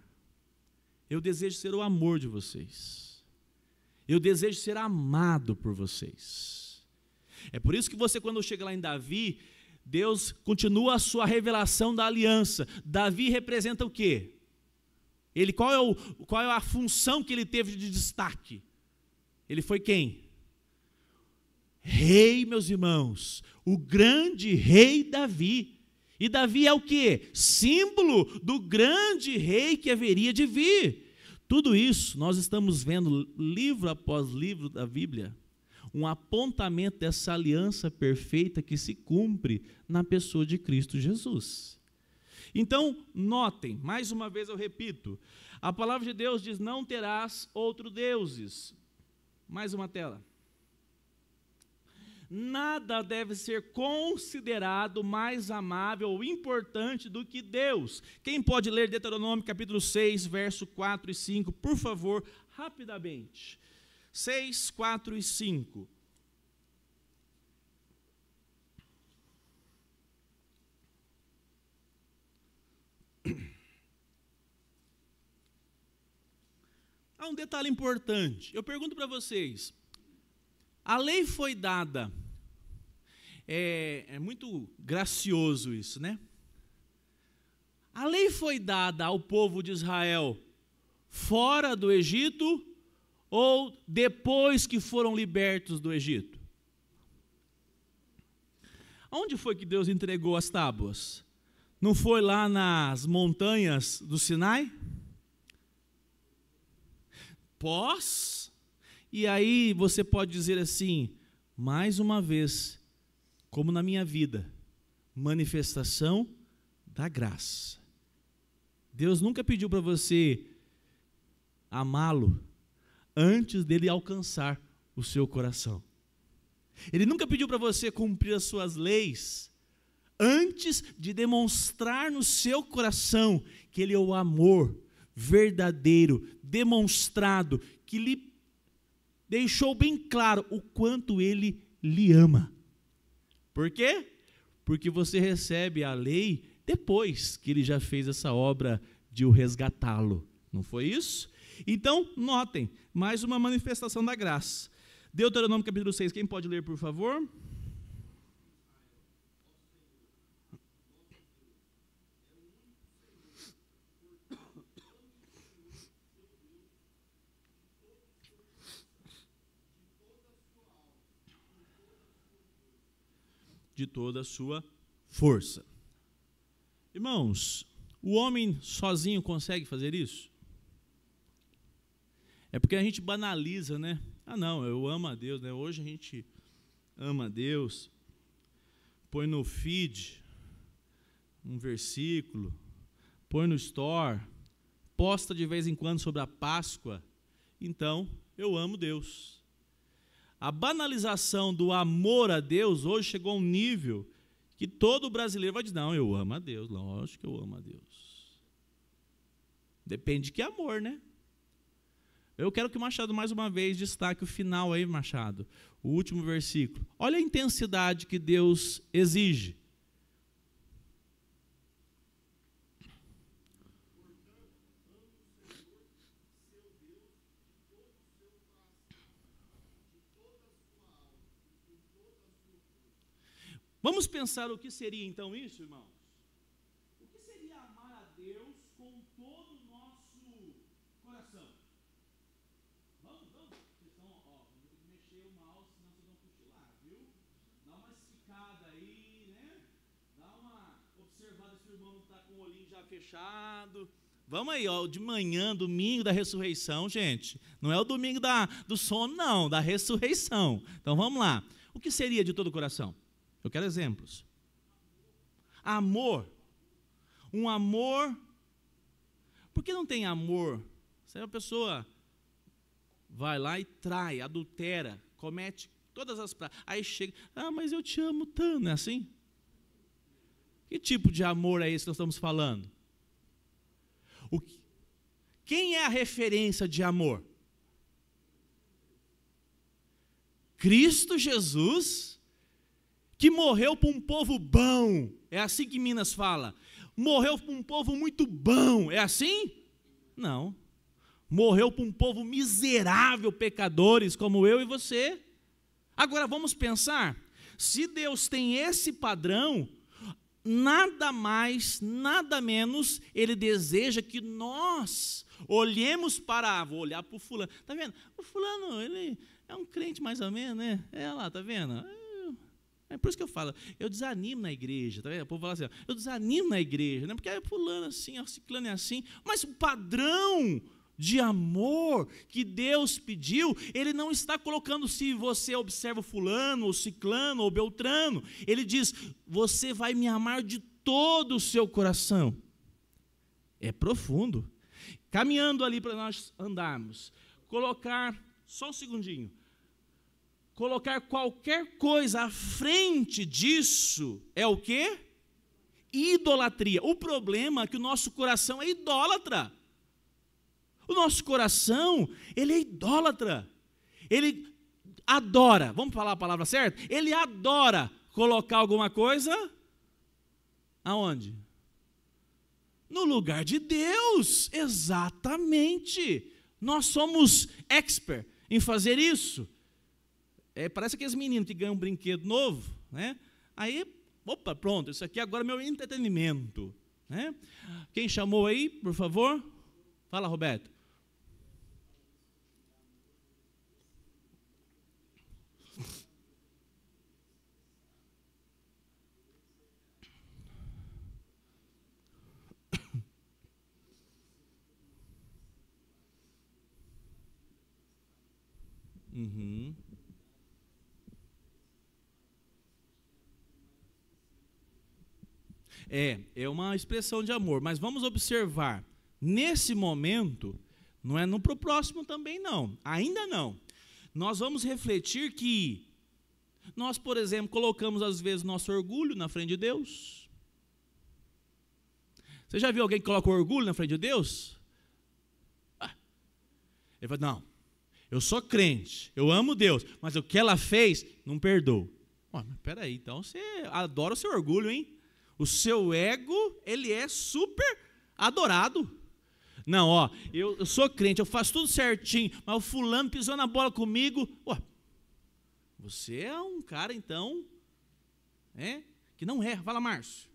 Eu desejo ser o amor de vocês. Eu desejo ser amado por vocês. É por isso que você, quando chega lá em Davi, Deus continua a sua revelação da aliança. Davi representa o quê? Qual é a função que ele teve de destaque? Ele foi quem? Rei, meus irmãos, o grande rei Davi. E Davi é o quê? Símbolo do grande rei que haveria de vir. Tudo isso nós estamos vendo livro após livro da Bíblia, um apontamento dessa aliança perfeita que se cumpre na pessoa de Cristo Jesus. Então, notem, mais uma vez eu repito, a palavra de Deus diz, não terás outros deuses. Mais uma tela. Nada deve ser considerado mais amável ou importante do que Deus. Quem pode ler Deuteronômio capítulo 6, verso 4 e 5, por favor, rapidamente. 6, 4 e 5. Há um detalhe importante. Eu pergunto para vocês, a lei foi dada, é muito gracioso isso, né? A lei foi dada ao povo de Israel fora do Egito ou depois que foram libertos do Egito? Onde foi que Deus entregou as tábuas? Não foi lá nas montanhas do Sinai? E aí você pode dizer assim, mais uma vez, como na minha vida, manifestação da graça. Deus nunca pediu para você amá-lo antes dele alcançar o seu coração. Ele nunca pediu para você cumprir as suas leis antes de demonstrar no seu coração que ele é o amor verdadeiro, demonstrado, que lhe deixou bem claro o quanto ele lhe ama. Por quê? Porque você recebe a lei depois que ele já fez essa obra de o resgatá-lo. Não foi isso? Então, notem, mais uma manifestação da graça. Deuteronômio capítulo 6, quem pode ler, por favor? De toda a sua força. Irmãos, o homem sozinho consegue fazer isso? É porque a gente banaliza, né? Ah, não, eu amo a Deus, né? Hoje a gente ama a Deus, põe no feed um versículo, põe no store, posta de vez em quando sobre a Páscoa. Então, eu amo Deus. A banalização do amor a Deus hoje chegou a um nível que todo brasileiro vai dizer, não, eu amo a Deus, lógico que eu amo a Deus. Depende de que amor, né? Eu quero que o Machado mais uma vez destaque o final aí, Machado, o último versículo. Olha a intensidade que Deus exige. Vamos pensar o que seria então isso, irmãos? O que seria amar a Deus com todo o nosso coração? Vamos. Vocês estão, vamos ter que mexer o mouse, senão vocês vão cochilar, viu? Dá uma esticada aí, né? Dá uma observada se o irmão não está com o olhinho já fechado. Vamos aí, ó, de manhã, domingo da ressurreição, gente. Não é o domingo do sono, não, da ressurreição. Então vamos lá. O que seria de todo o coração? Eu quero exemplos. Amor. Um amor. Por que não tem amor? Se a pessoa vai lá e trai, adultera, comete todas as práticas. Aí chega, mas eu te amo tanto, não é assim? Que tipo de amor é esse que nós estamos falando? Quem é a referência de amor? Cristo Jesus, que morreu para um povo bom. É assim que Minas fala. Morreu para um povo muito bom. É assim? Não. Morreu para um povo miserável, pecadores, como eu e você. Agora vamos pensar. Se Deus tem esse padrão, nada mais, nada menos, Ele deseja que nós olhemos vou olhar para o fulano. Está vendo? O fulano, ele é um crente mais ou menos, né? É lá, está vendo? É por isso que eu falo, eu desanimo na igreja, tá vendo? O povo fala assim, eu desanimo na igreja, né? Porque é fulano assim, ó, ciclano é assim, mas o padrão de amor que Deus pediu, Ele não está colocando se você observa o fulano, ou ciclano, ou beltrano, Ele diz, você vai me amar de todo o seu coração. É profundo. Caminhando ali para nós andarmos, colocar, só um segundinho, colocar qualquer coisa à frente disso é o quê? Idolatria. O problema é que o nosso coração é idólatra. O nosso coração, ele é idólatra. Ele adora, vamos falar a palavra certa? Ele adora colocar alguma coisa aonde? No lugar de Deus, exatamente. Nós somos expert em fazer isso. Parece aqueles meninos que ganham um brinquedo novo, né? Aí, opa, pronto, isso aqui agora é meu entretenimento, né? Quem chamou aí, por favor? Fala, Roberto. Uhum. É uma expressão de amor, mas vamos observar, nesse momento, não é no próximo também não, ainda não. Nós vamos refletir que nós, por exemplo, colocamos às vezes nosso orgulho na frente de Deus. Você já viu alguém que coloca o orgulho na frente de Deus? Ele fala, não, eu sou crente, eu amo Deus, mas o que ela fez, não perdoo. Mas peraí, então você adora o seu orgulho, hein? O seu ego, ele é super adorado. Não, eu sou crente, eu faço tudo certinho, mas o fulano pisou na bola comigo. Você é um cara, então, que não erra. Fala, Márcio.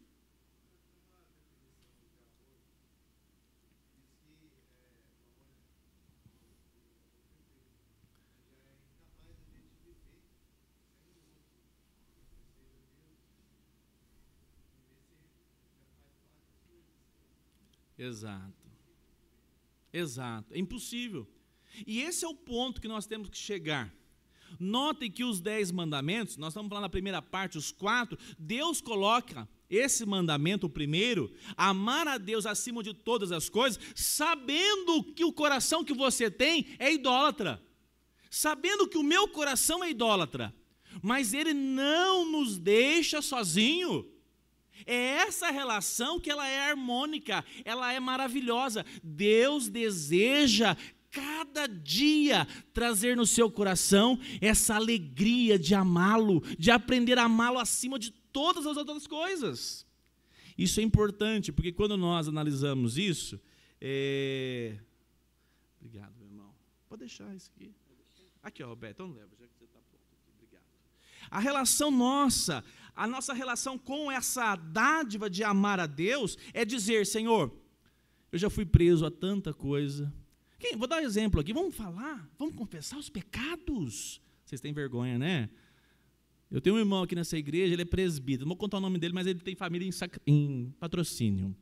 Exato. Exato. É impossível. E esse é o ponto que nós temos que chegar. Notem que os 10 mandamentos, nós estamos falando na primeira parte, os 4, Deus coloca esse mandamento, o primeiro, amar a Deus acima de todas as coisas, sabendo que o coração que você tem é idólatra. Sabendo que o meu coração é idólatra. Mas Ele não nos deixa sozinho. É essa relação que ela é harmônica, ela é maravilhosa. Deus deseja cada dia trazer no seu coração essa alegria de amá-lo, de aprender a amá-lo acima de todas as outras coisas. Isso é importante, porque quando nós analisamos isso, Obrigado, meu irmão. Pode deixar isso aqui. Aqui, ó, Roberto, então leva, já que você está pronto. Obrigado. A relação nossa, a nossa relação com essa dádiva de amar a Deus é dizer, Senhor, eu já fui preso a tanta coisa. Vou dar um exemplo aqui, vamos falar, vamos confessar os pecados. Vocês têm vergonha, né? Eu tenho um irmão aqui nessa igreja, ele é presbítero, não vou contar o nome dele, mas ele tem família em Patrocínio.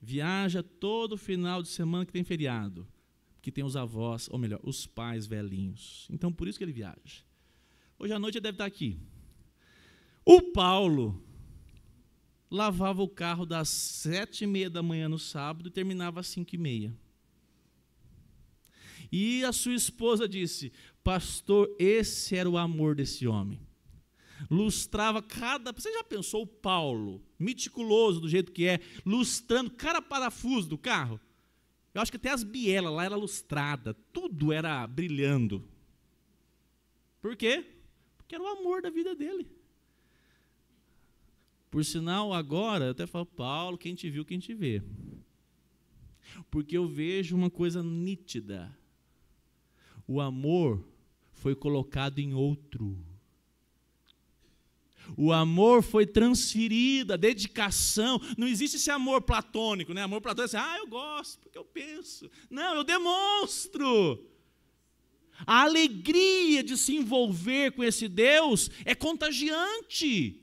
Viaja todo final de semana que tem feriado, que tem os avós, ou melhor, os pais velhinhos. Então, por isso que ele viaja. Hoje à noite ele deve estar aqui. O Paulo lavava o carro das 7h30 da manhã no sábado e terminava às 5h30. E a sua esposa disse, pastor, esse era o amor desse homem. Lustrava cada... Você já pensou o Paulo, meticuloso do jeito que é, lustrando cada parafuso do carro? Eu acho que até as bielas lá eram lustradas, tudo era brilhando. Por quê? Porque era o amor da vida dele. Por sinal, agora, eu até falo, Paulo, quem te viu, quem te vê. Porque eu vejo uma coisa nítida. O amor foi colocado em outro. O amor foi transferido, a dedicação. Não existe esse amor platônico, né? Amor platônico é assim, eu gosto, porque eu penso. Não, eu demonstro. A alegria de se envolver com esse Deus é contagiante.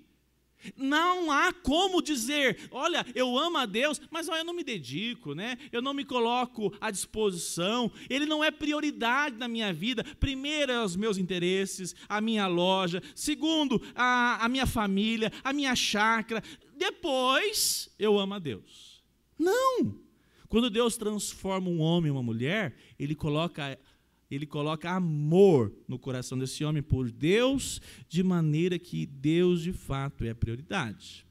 Não há como dizer, olha, eu amo a Deus, mas eu não me dedico, né? Eu não me coloco à disposição, Ele não é prioridade na minha vida. Primeiro é os meus interesses, a minha loja, segundo, a minha família, a minha chácara, depois eu amo a Deus. Não! Quando Deus transforma um homem em uma mulher, Ele coloca amor no coração desse homem por Deus, de maneira que Deus, de fato, é a prioridade.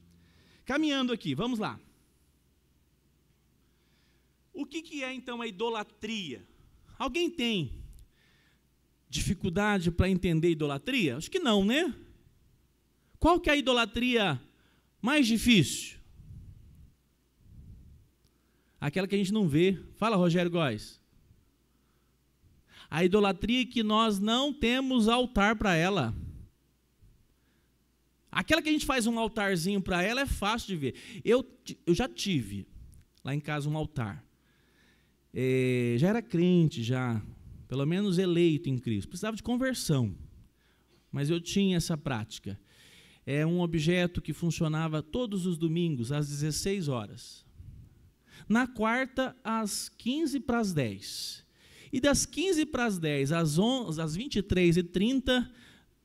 Caminhando aqui, vamos lá. O que é, então, a idolatria? Alguém tem dificuldade para entender idolatria? Acho que não, né? Qual que é a idolatria mais difícil? Aquela que a gente não vê. Fala, Rogério Góes. A idolatria que nós não temos altar para ela. Aquela que a gente faz um altarzinho para ela é fácil de ver. Eu já tive lá em casa um altar. Já era crente, já, pelo menos eleito em Cristo. Precisava de conversão, mas eu tinha essa prática. É um objeto que funcionava todos os domingos, às 16 horas. Na quarta, às 15:10. E das 15:10 às 23h30,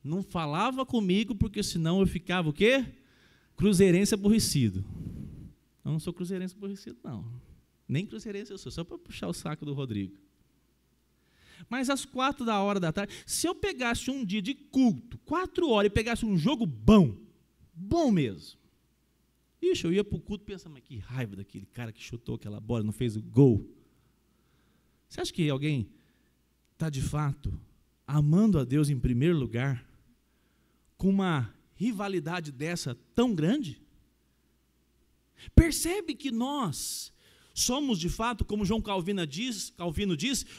não falava comigo, porque senão eu ficava o quê? Cruzeirense aborrecido. Eu não sou cruzeirense aborrecido, não. Nem cruzeirense eu sou, só para puxar o saco do Rodrigo. Mas às 16h, se eu pegasse um dia de culto, 4 horas, e pegasse um jogo bom mesmo, ixi, eu ia para o culto pensando, mas que raiva daquele cara que chutou aquela bola, não fez o gol. Você acha que alguém está, de fato, amando a Deus em primeiro lugar, com uma rivalidade dessa tão grande? Percebe que nós somos, de fato, como João Calvino diz,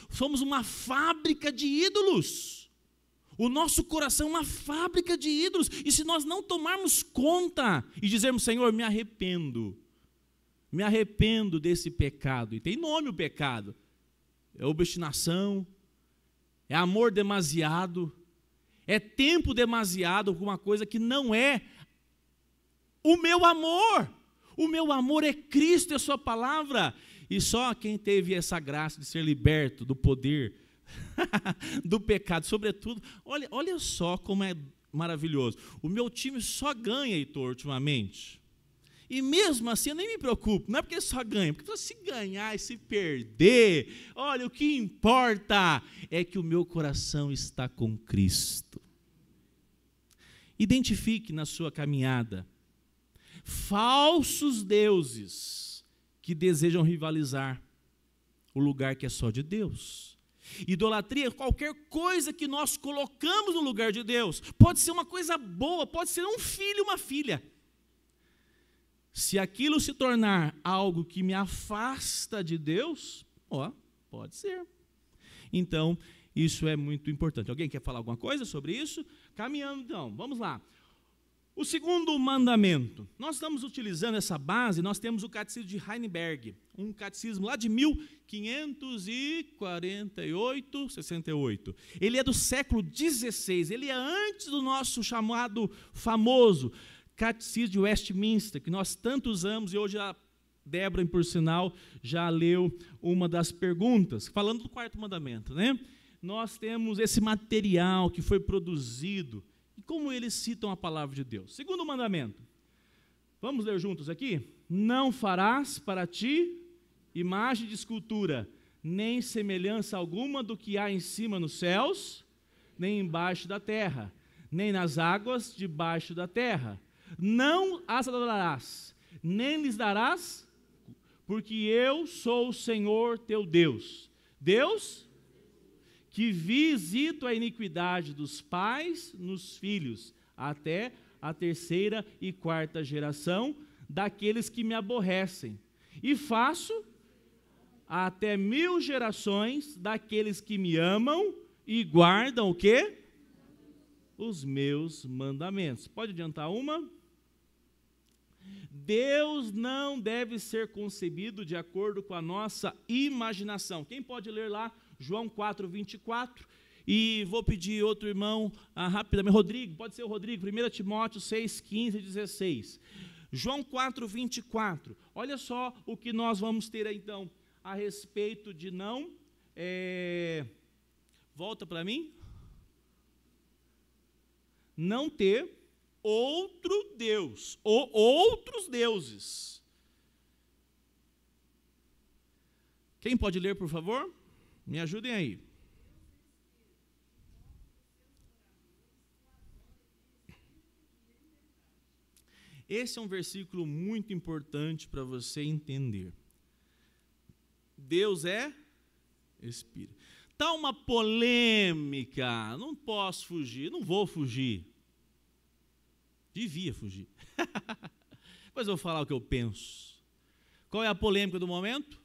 somos uma fábrica de ídolos. O nosso coração é uma fábrica de ídolos. E se nós não tomarmos conta e dizermos, Senhor, me arrependo desse pecado. E tem nome o pecado. É obstinação, é amor demasiado, é tempo demasiado com uma coisa que não é o meu amor. O meu amor é Cristo e a sua palavra. E só quem teve essa graça de ser liberto do poder do pecado, sobretudo, olha só como é maravilhoso. O meu time só ganha, Heitor, ultimamente. E mesmo assim eu nem me preocupo, não é porque só ganha, porque se ganhar e se perder, olha, o que importa é que o meu coração está com Cristo. Identifique na sua caminhada falsos deuses que desejam rivalizar o lugar que é só de Deus. Idolatria é qualquer coisa que nós colocamos no lugar de Deus. Pode ser uma coisa boa, pode ser um filho, uma filha. Se aquilo se tornar algo que me afasta de Deus, pode ser. Então, isso é muito importante. Alguém quer falar alguma coisa sobre isso? Caminhando então, vamos lá. O segundo mandamento, nós estamos utilizando essa base, nós temos o catecismo de Heidelberg, um catecismo lá de 1548, 68. Ele é do século XVI, ele é antes do nosso chamado famoso catecismo de Westminster, que nós tanto usamos, e hoje a Débora, por sinal, já leu uma das perguntas, falando do quarto mandamento, né? Nós temos esse material que foi produzido, e como eles citam a palavra de Deus. Segundo mandamento, vamos ler juntos aqui? Não farás para ti imagem de escultura, nem semelhança alguma do que há em cima nos céus, nem embaixo da terra, nem nas águas debaixo da terra. Não as adorarás, nem lhes darás, porque eu sou o Senhor teu Deus. Deus que visito a iniquidade dos pais nos filhos, até a terceira e quarta geração daqueles que me aborrecem. E faço até 1000 gerações daqueles que me amam e guardam o quê? Os meus mandamentos. Pode adiantar uma? Deus não deve ser concebido de acordo com a nossa imaginação. Quem pode ler lá? João 4, 24, e vou pedir outro irmão rapidamente, Rodrigo, pode ser o Rodrigo, 1 Timóteo 6, 15 e 16. João 4, 24, olha só o que nós vamos ter então, a respeito de não, volta para mim, não ter outro Deus, ou outros deuses. Quem pode ler, por favor? Me ajudem aí. Esse é um versículo muito importante para você entender. Deus é Espírito. Está uma polêmica, não posso fugir, não vou fugir. Devia fugir. Mas eu vou falar o que eu penso. Qual é a polêmica do momento?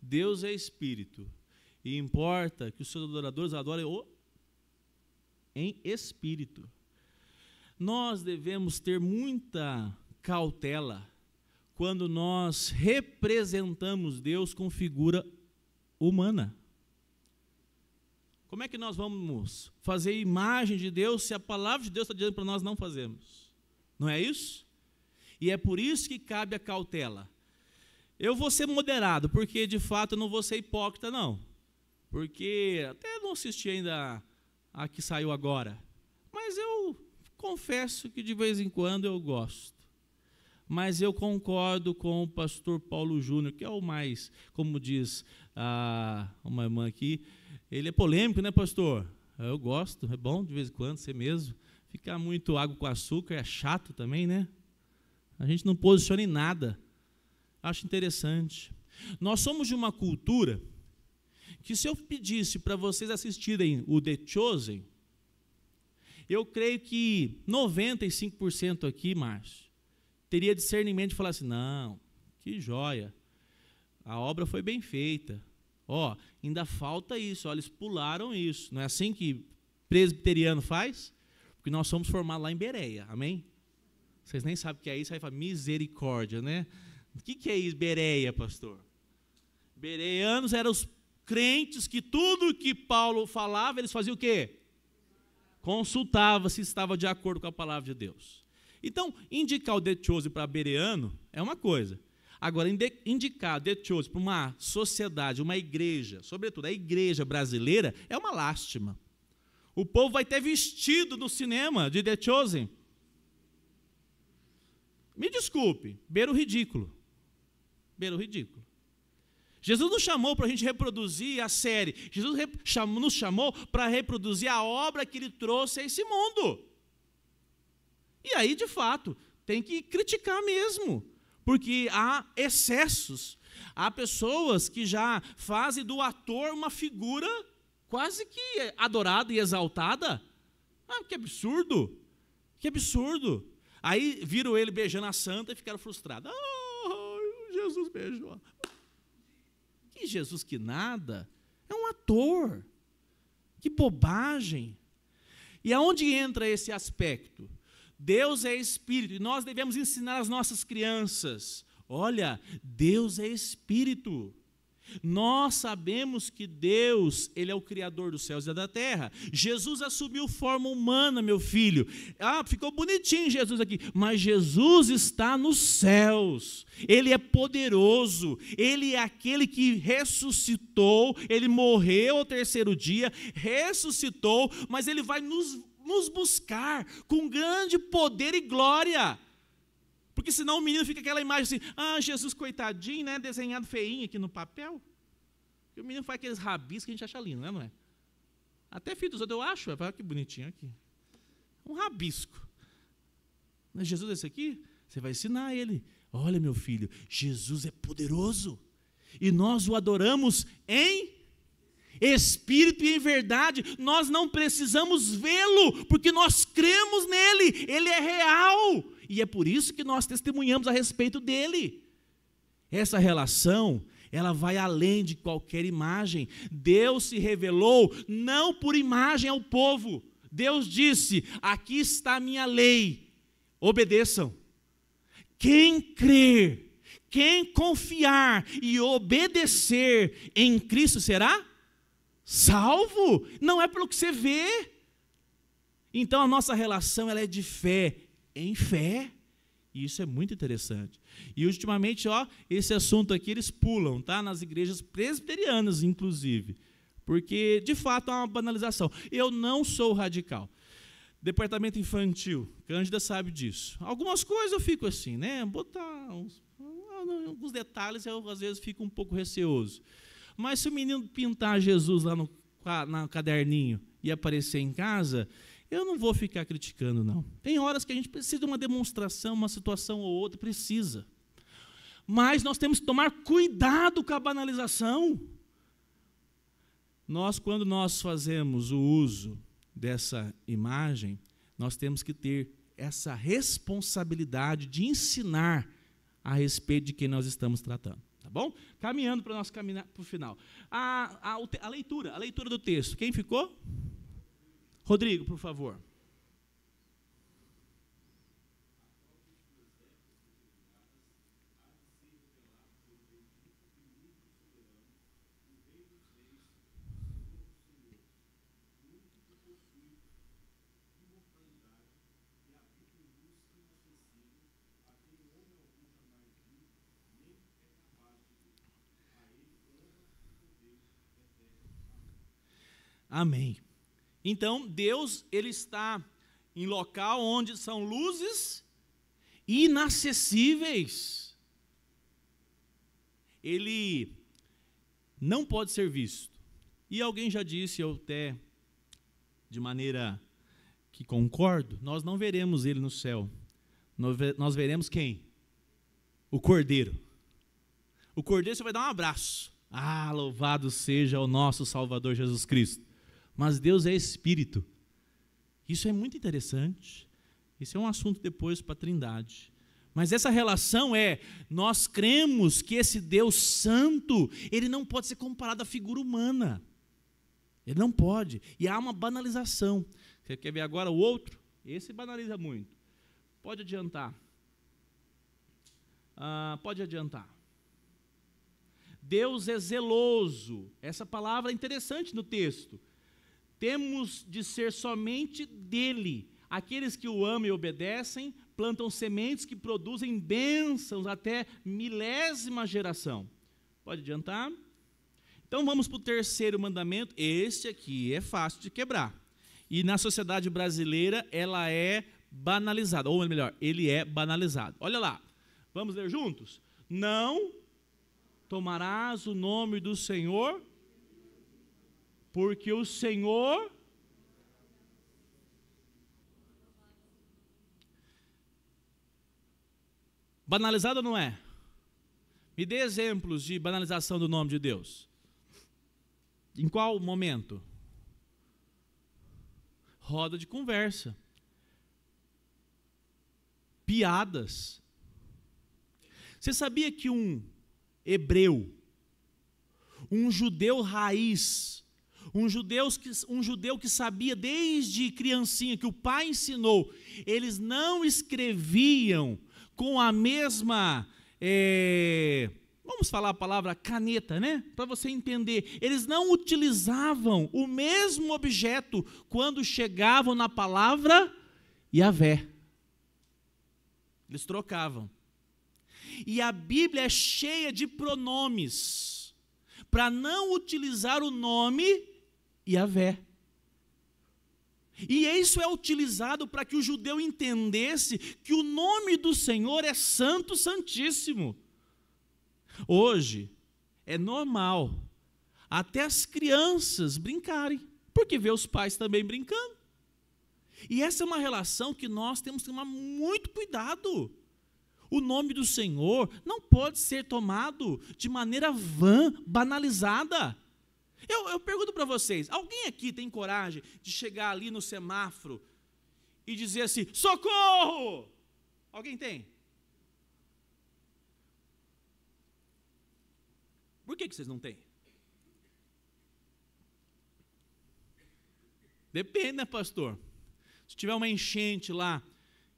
Deus é Espírito, e importa que os seus adoradores adorem em Espírito. Nós devemos ter muita cautela quando nós representamos Deus com figura humana. Como é que nós vamos fazer imagem de Deus se a palavra de Deus está dizendo para nós não fazermos? Não é isso? E é por isso que cabe a cautela. Eu vou ser moderado, porque de fato eu não vou ser hipócrita, não. Porque até não assisti ainda a que saiu agora. Mas eu confesso que de vez em quando eu gosto. Mas eu concordo com o pastor Paulo Júnior, que é o mais, como diz uma irmã aqui, ele é polêmico, né, pastor? Eu gosto, é bom de vez em quando ser mesmo. Ficar muito água com açúcar é chato também, né? A gente não posiciona em nada. Acho interessante. Nós somos de uma cultura que, se eu pedisse para vocês assistirem o The Chosen, eu creio que 95% aqui, Márcio, teria discernimento de falar assim, não, que joia, a obra foi bem feita, Ó, ainda falta isso, ó, eles pularam isso. Não é assim que presbiteriano faz? Porque nós somos formados lá em Bereia, amém? Vocês nem sabem o que é isso, aí fala misericórdia, né? O que é isso, Bereia, pastor? Bereanos eram os crentes que tudo que Paulo falava, eles faziam o quê? Consultava se estava de acordo com a palavra de Deus. Então, indicar o De Chose para bereano é uma coisa. Agora, indicar o De Chose para uma sociedade, uma igreja, sobretudo a igreja brasileira, é uma lástima. O povo vai ter vestido no cinema de The Chosen. Me desculpe, beira o ridículo. Beira o ridículo. Jesus nos chamou para a gente reproduzir a série. Jesus nos chamou para reproduzir a obra que Ele trouxe a esse mundo. E aí, de fato, tem que criticar mesmo. Porque há excessos. Há pessoas que já fazem do ator uma figura quase que adorada e exaltada. Ah, que absurdo! Que absurdo! Aí viram ele beijando a santa e ficaram frustrados. Ah, Jesus beijou. Que Jesus que nada, é um ator. Que bobagem. E aonde entra esse aspecto? Deus é Espírito e nós devemos ensinar as nossas crianças. Olha, Deus é Espírito. Nós sabemos que Deus, Ele é o Criador dos céus e da terra. Jesus assumiu forma humana, meu filho. Ah, ficou bonitinho Jesus aqui, mas Jesus está nos céus. Ele é poderoso. Ele é aquele que ressuscitou. Ele morreu ao terceiro dia, ressuscitou, mas Ele vai nos buscar com grande poder e glória. Porque senão o menino fica aquela imagem assim, ah, Jesus coitadinho, né, desenhado feinho aqui no papel. E o menino faz aqueles rabiscos que a gente acha lindo, não é? Até filho dos outros eu acho, olha que bonitinho aqui. Um rabisco. Mas Jesus é esse aqui? Você vai ensinar ele. Olha, meu filho, Jesus é poderoso. E nós o adoramos em espírito e em verdade. Nós não precisamos vê-lo, porque nós cremos nele. Ele é real. E é por isso que nós testemunhamos a respeito dele. Essa relação, ela vai além de qualquer imagem. Deus se revelou não por imagem ao povo. Deus disse, aqui está a minha lei, obedeçam. Quem crer, quem confiar e obedecer em Cristo será salvo. Não é pelo que você vê. Então a nossa relação ela é de fé em fé, e isso é muito interessante. E ultimamente, ó, esse assunto aqui eles pulam, tá? Nas igrejas presbiterianas, inclusive, porque de fato há uma banalização. Eu não sou radical. Departamento infantil, Cândida sabe disso. Algumas coisas eu fico assim, né? Botar alguns detalhes eu às vezes fico um pouco receoso. Mas se o menino pintar Jesus lá no caderninho e aparecer em casa, eu não vou ficar criticando, não. Tem horas que a gente precisa de uma demonstração, uma situação ou outra, precisa. Mas nós temos que tomar cuidado com a banalização. Quando nós fazemos o uso dessa imagem, nós temos que ter essa responsabilidade de ensinar a respeito de quem nós estamos tratando. Tá bom? Caminhando para nós caminhar para o final. A leitura do texto. Quem ficou? Rodrigo, por favor. Amém. Então, Deus, Ele está em local onde são luzes inacessíveis. Ele não pode ser visto. E alguém já disse, eu até, de maneira que concordo, nós não veremos Ele no céu. Nós veremos quem? O Cordeiro. O Cordeiro você vai dar um abraço. Ah, louvado seja o nosso Salvador Jesus Cristo. Mas Deus é Espírito. Isso é muito interessante. Isso é um assunto depois para a Trindade. Mas essa relação nós cremos que esse Deus santo, ele não pode ser comparado à figura humana. Ele não pode. E há uma banalização. Você quer ver agora o outro? Esse banaliza muito. Pode adiantar. Pode adiantar. Deus é zeloso. Essa palavra é interessante no texto. Temos de ser somente dele. Aqueles que o amam e obedecem, plantam sementes que produzem bênçãos até milésima geração. Pode adiantar? Então vamos para o terceiro mandamento. Este aqui é fácil de quebrar. E na sociedade brasileira ela é banalizada. Ou melhor, ele é banalizado. Olha lá. Vamos ler juntos? Não tomarás o nome do Senhor, porque o Senhor... Banalizado ou não é? Me dê exemplos de banalização do nome de Deus. Em qual momento? Roda de conversa. Piadas. Você sabia que um hebreu, um judeu raiz, um judeu que sabia desde criancinha, que o pai ensinou, eles não escreviam com a mesma, vamos falar a palavra caneta, né? Para você entender. Eles não utilizavam o mesmo objeto quando chegavam na palavra Yahvé. Eles trocavam. E a Bíblia é cheia de pronomes para não utilizar o nome Yahvé. E isso é utilizado para que o judeu entendesse que o nome do Senhor é Santo, Santíssimo. Hoje, é normal até as crianças brincarem, porque vê os pais também brincando. E essa é uma relação que nós temos que tomar muito cuidado. O nome do Senhor não pode ser tomado de maneira vã, banalizada. Eu pergunto para vocês, alguém aqui tem coragem de chegar ali no semáforo e dizer assim, socorro? Alguém tem? Por que vocês não têm? Depende, né, pastor? Se tiver uma enchente lá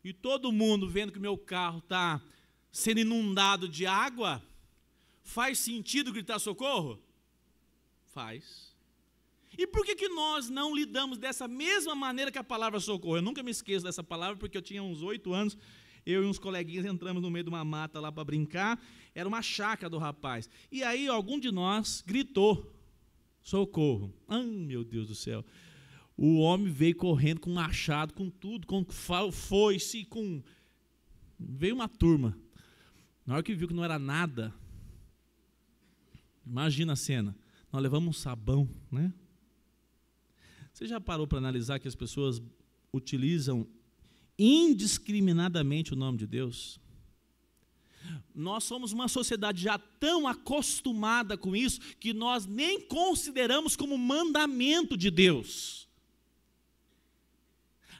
e todo mundo vendo que o meu carro está sendo inundado de água, faz sentido gritar socorro? Faz. E por que nós não lidamos dessa mesma maneira que a palavra socorro? Eu nunca me esqueço dessa palavra, porque eu tinha uns 8 anos, eu e uns coleguinhas entramos no meio de uma mata lá para brincar, era uma chácara do rapaz. E aí algum de nós gritou, socorro. Ai, meu Deus do céu. O homem veio correndo com machado, com tudo, com foice, com... Veio uma turma. Na hora que viu que não era nada, imagina a cena. Nós levamos um sabão, né? Você já parou para analisar que as pessoas utilizam indiscriminadamente o nome de Deus? Nós somos uma sociedade já tão acostumada com isso que nós nem consideramos como mandamento de Deus.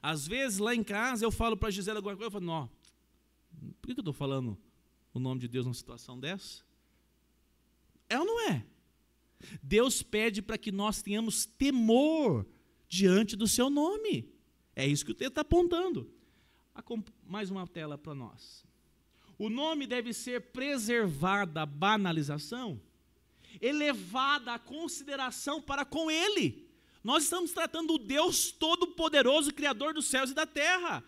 Às vezes lá em casa eu falo para a Gisela alguma coisa, eu falo, não, por que eu estou falando o nome de Deus numa situação dessa? É ou não é? Deus pede para que nós tenhamos temor diante do seu nome. É isso que o texto está apontando. Mais uma tela para nós. O nome deve ser preservado da banalização, elevada à consideração para com ele. Nós estamos tratando do Deus Todo-Poderoso, Criador dos céus e da terra.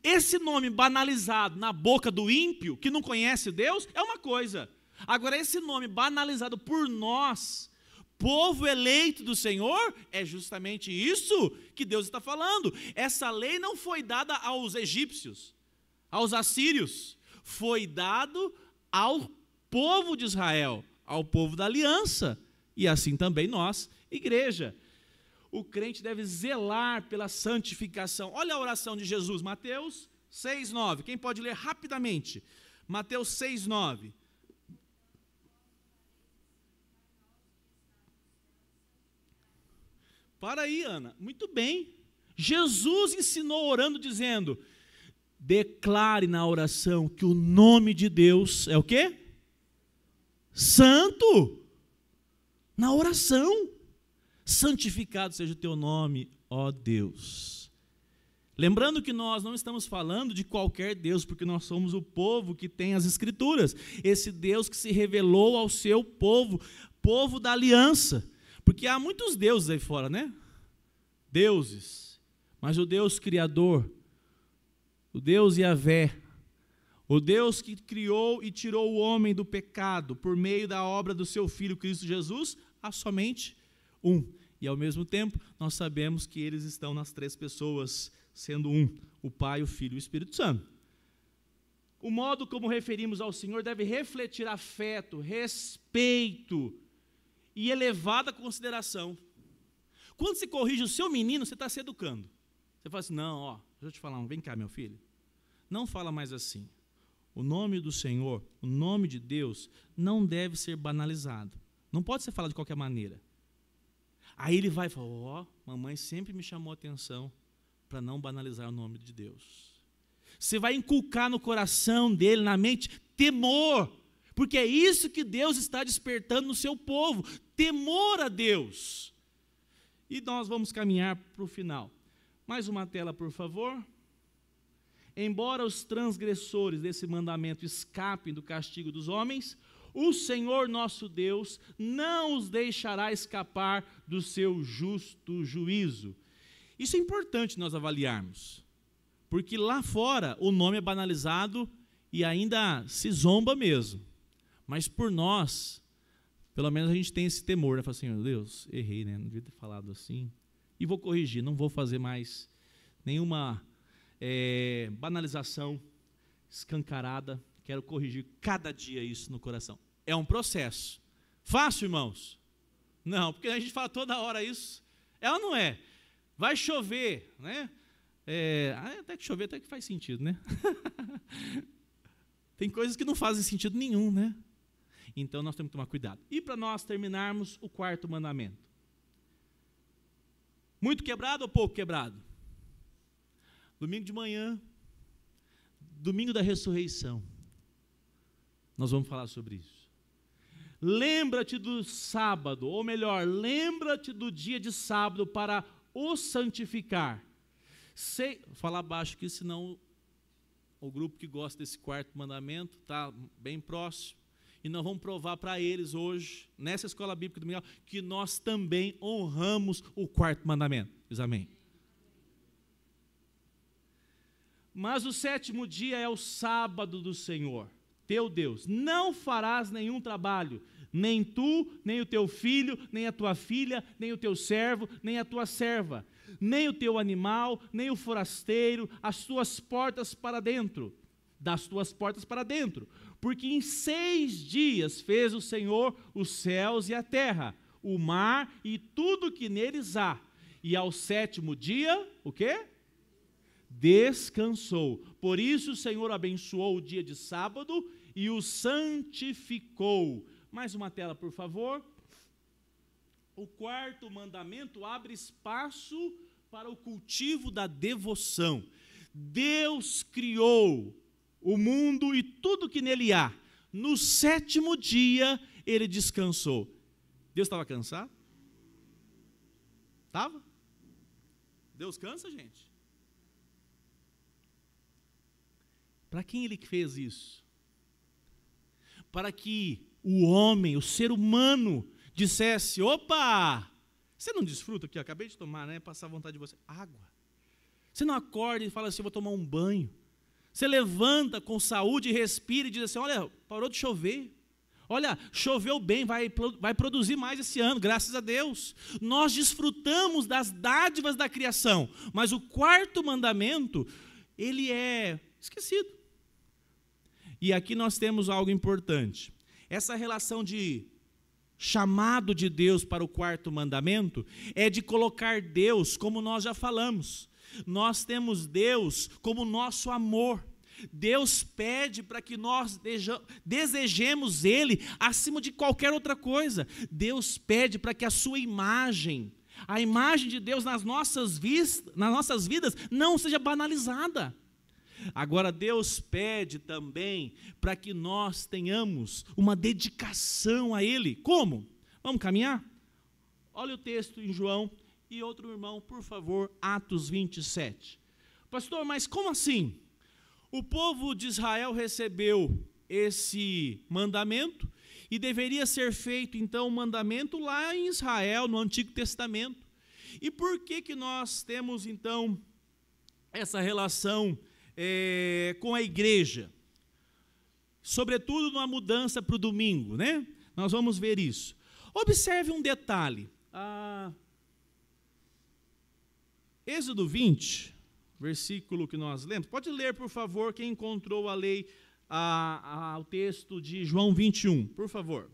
Esse nome banalizado na boca do ímpio, que não conhece Deus, é uma coisa. Agora, esse nome banalizado por nós, povo eleito do Senhor, é justamente isso que Deus está falando. Essa lei não foi dada aos egípcios, aos assírios, foi dado ao povo de Israel, ao povo da aliança, e assim também nós, igreja. O crente deve zelar pela santificação. Olha a oração de Jesus, Mateus 6,9. Quem pode ler rapidamente? Mateus 6,9. Para aí, Ana. Muito bem. Jesus ensinou orando, dizendo, declare na oração que o nome de Deus é o quê? Santo. Na oração. Santificado seja o teu nome, ó Deus. Lembrando que nós não estamos falando de qualquer Deus, porque nós somos o povo que tem as Escrituras. Esse Deus que se revelou ao seu povo, povo da aliança. Porque há muitos deuses aí fora, né? Deuses. Mas o Deus Criador, o Deus Yahvé, o Deus que criou e tirou o homem do pecado por meio da obra do seu Filho Cristo Jesus, há somente um. E ao mesmo tempo, nós sabemos que eles estão nas três pessoas, sendo um, o Pai, o Filho e o Espírito Santo. O modo como referimos ao Senhor deve refletir afeto, respeito e elevada consideração. Quando se corrige o seu menino, você está se educando. Você fala assim, não, ó, deixa eu te falar, vem cá, meu filho. Não fala mais assim. O nome do Senhor, o nome de Deus, não deve ser banalizado. Não pode ser falado de qualquer maneira. Aí ele vai e fala, ó, mamãe sempre me chamou a atenção para não banalizar o nome de Deus. Você vai inculcar no coração dele, na mente, temor, porque é isso que Deus está despertando no seu povo, temor a Deus. E nós vamos caminhar para o final. Mais uma tela, por favor. Embora os transgressores desse mandamento escapem do castigo dos homens, o Senhor nosso Deus não os deixará escapar do seu justo juízo. Isso é importante nós avaliarmos, porque lá fora o nome é banalizado e ainda se zomba mesmo. Mas por nós, pelo menos a gente tem esse temor, né? Fala assim, meu Deus, errei, né? Não devia ter falado assim. E vou corrigir, não vou fazer mais nenhuma banalização escancarada. Quero corrigir cada dia isso no coração. É um processo. Fácil, irmãos? Não, porque a gente fala toda hora isso. É ou não é? Vai chover, né? Até que chover até que faz sentido, né? Tem coisas que não fazem sentido nenhum, né? Então nós temos que tomar cuidado. E para nós terminarmos o quarto mandamento. Muito quebrado ou pouco quebrado? Domingo de manhã, domingo da ressurreição. Nós vamos falar sobre isso. Lembra-te do sábado, ou melhor, lembra-te do dia de sábado para o santificar. Fala baixo aqui, senão o grupo que gosta desse quarto mandamento está bem próximo. E nós vamos provar para eles hoje, nessa escola bíblica do Miguel, que nós também honramos o quarto mandamento. Diz amém. Mas o sétimo dia é o sábado do Senhor, teu Deus. Não farás nenhum trabalho, nem tu, nem o teu filho, nem a tua filha, nem o teu servo, nem a tua serva, nem o teu animal, nem o forasteiro, as tuas portas para dentro, das tuas portas para dentro. Porque em 6 dias fez o Senhor os céus e a terra, o mar e tudo que neles há. E ao sétimo dia, o quê? Descansou. Por isso o Senhor abençoou o dia de sábado e o santificou. Mais uma tela, por favor. O quarto mandamento abre espaço para o cultivo da devoção. Deus criou o mundo e tudo que nele há. No sétimo dia, ele descansou. Deus estava cansado? Estava? Deus cansa, gente? Para quem ele fez isso? Para que o homem, o ser humano, dissesse, opa, você não desfruta aqui, acabei de tomar, né, passar vontade de você, água. Você não acorda e fala assim, vou tomar um banho. Você levanta com saúde e respira e diz assim, olha, parou de chover. Olha, choveu bem, vai produzir mais esse ano, graças a Deus. Nós desfrutamos das dádivas da criação, mas o quarto mandamento, ele é esquecido. E aqui nós temos algo importante. Essa relação de chamado de Deus para o quarto mandamento é de colocar Deus, como nós já falamos. Nós temos Deus como nosso amor. Deus pede para que nós desejemos Ele acima de qualquer outra coisa. Deus pede para que a sua imagem, a imagem de Deus nas nossas vidas, não seja banalizada. Agora, Deus pede também para que nós tenhamos uma dedicação a Ele. Como? Vamos caminhar? Olha o texto em João, e outro irmão, por favor, Atos 27. Pastor, mas como assim? O povo de Israel recebeu esse mandamento, e deveria ser feito, então, o mandamento lá em Israel, no Antigo Testamento. E por que nós temos, então, essa relação com a igreja? Sobretudo numa mudança para o domingo, né? Nós vamos ver isso. Observe um detalhe. Êxodo 20, versículo que nós lemos. Pode ler, por favor, quem encontrou a lei, o texto de João 21, por favor.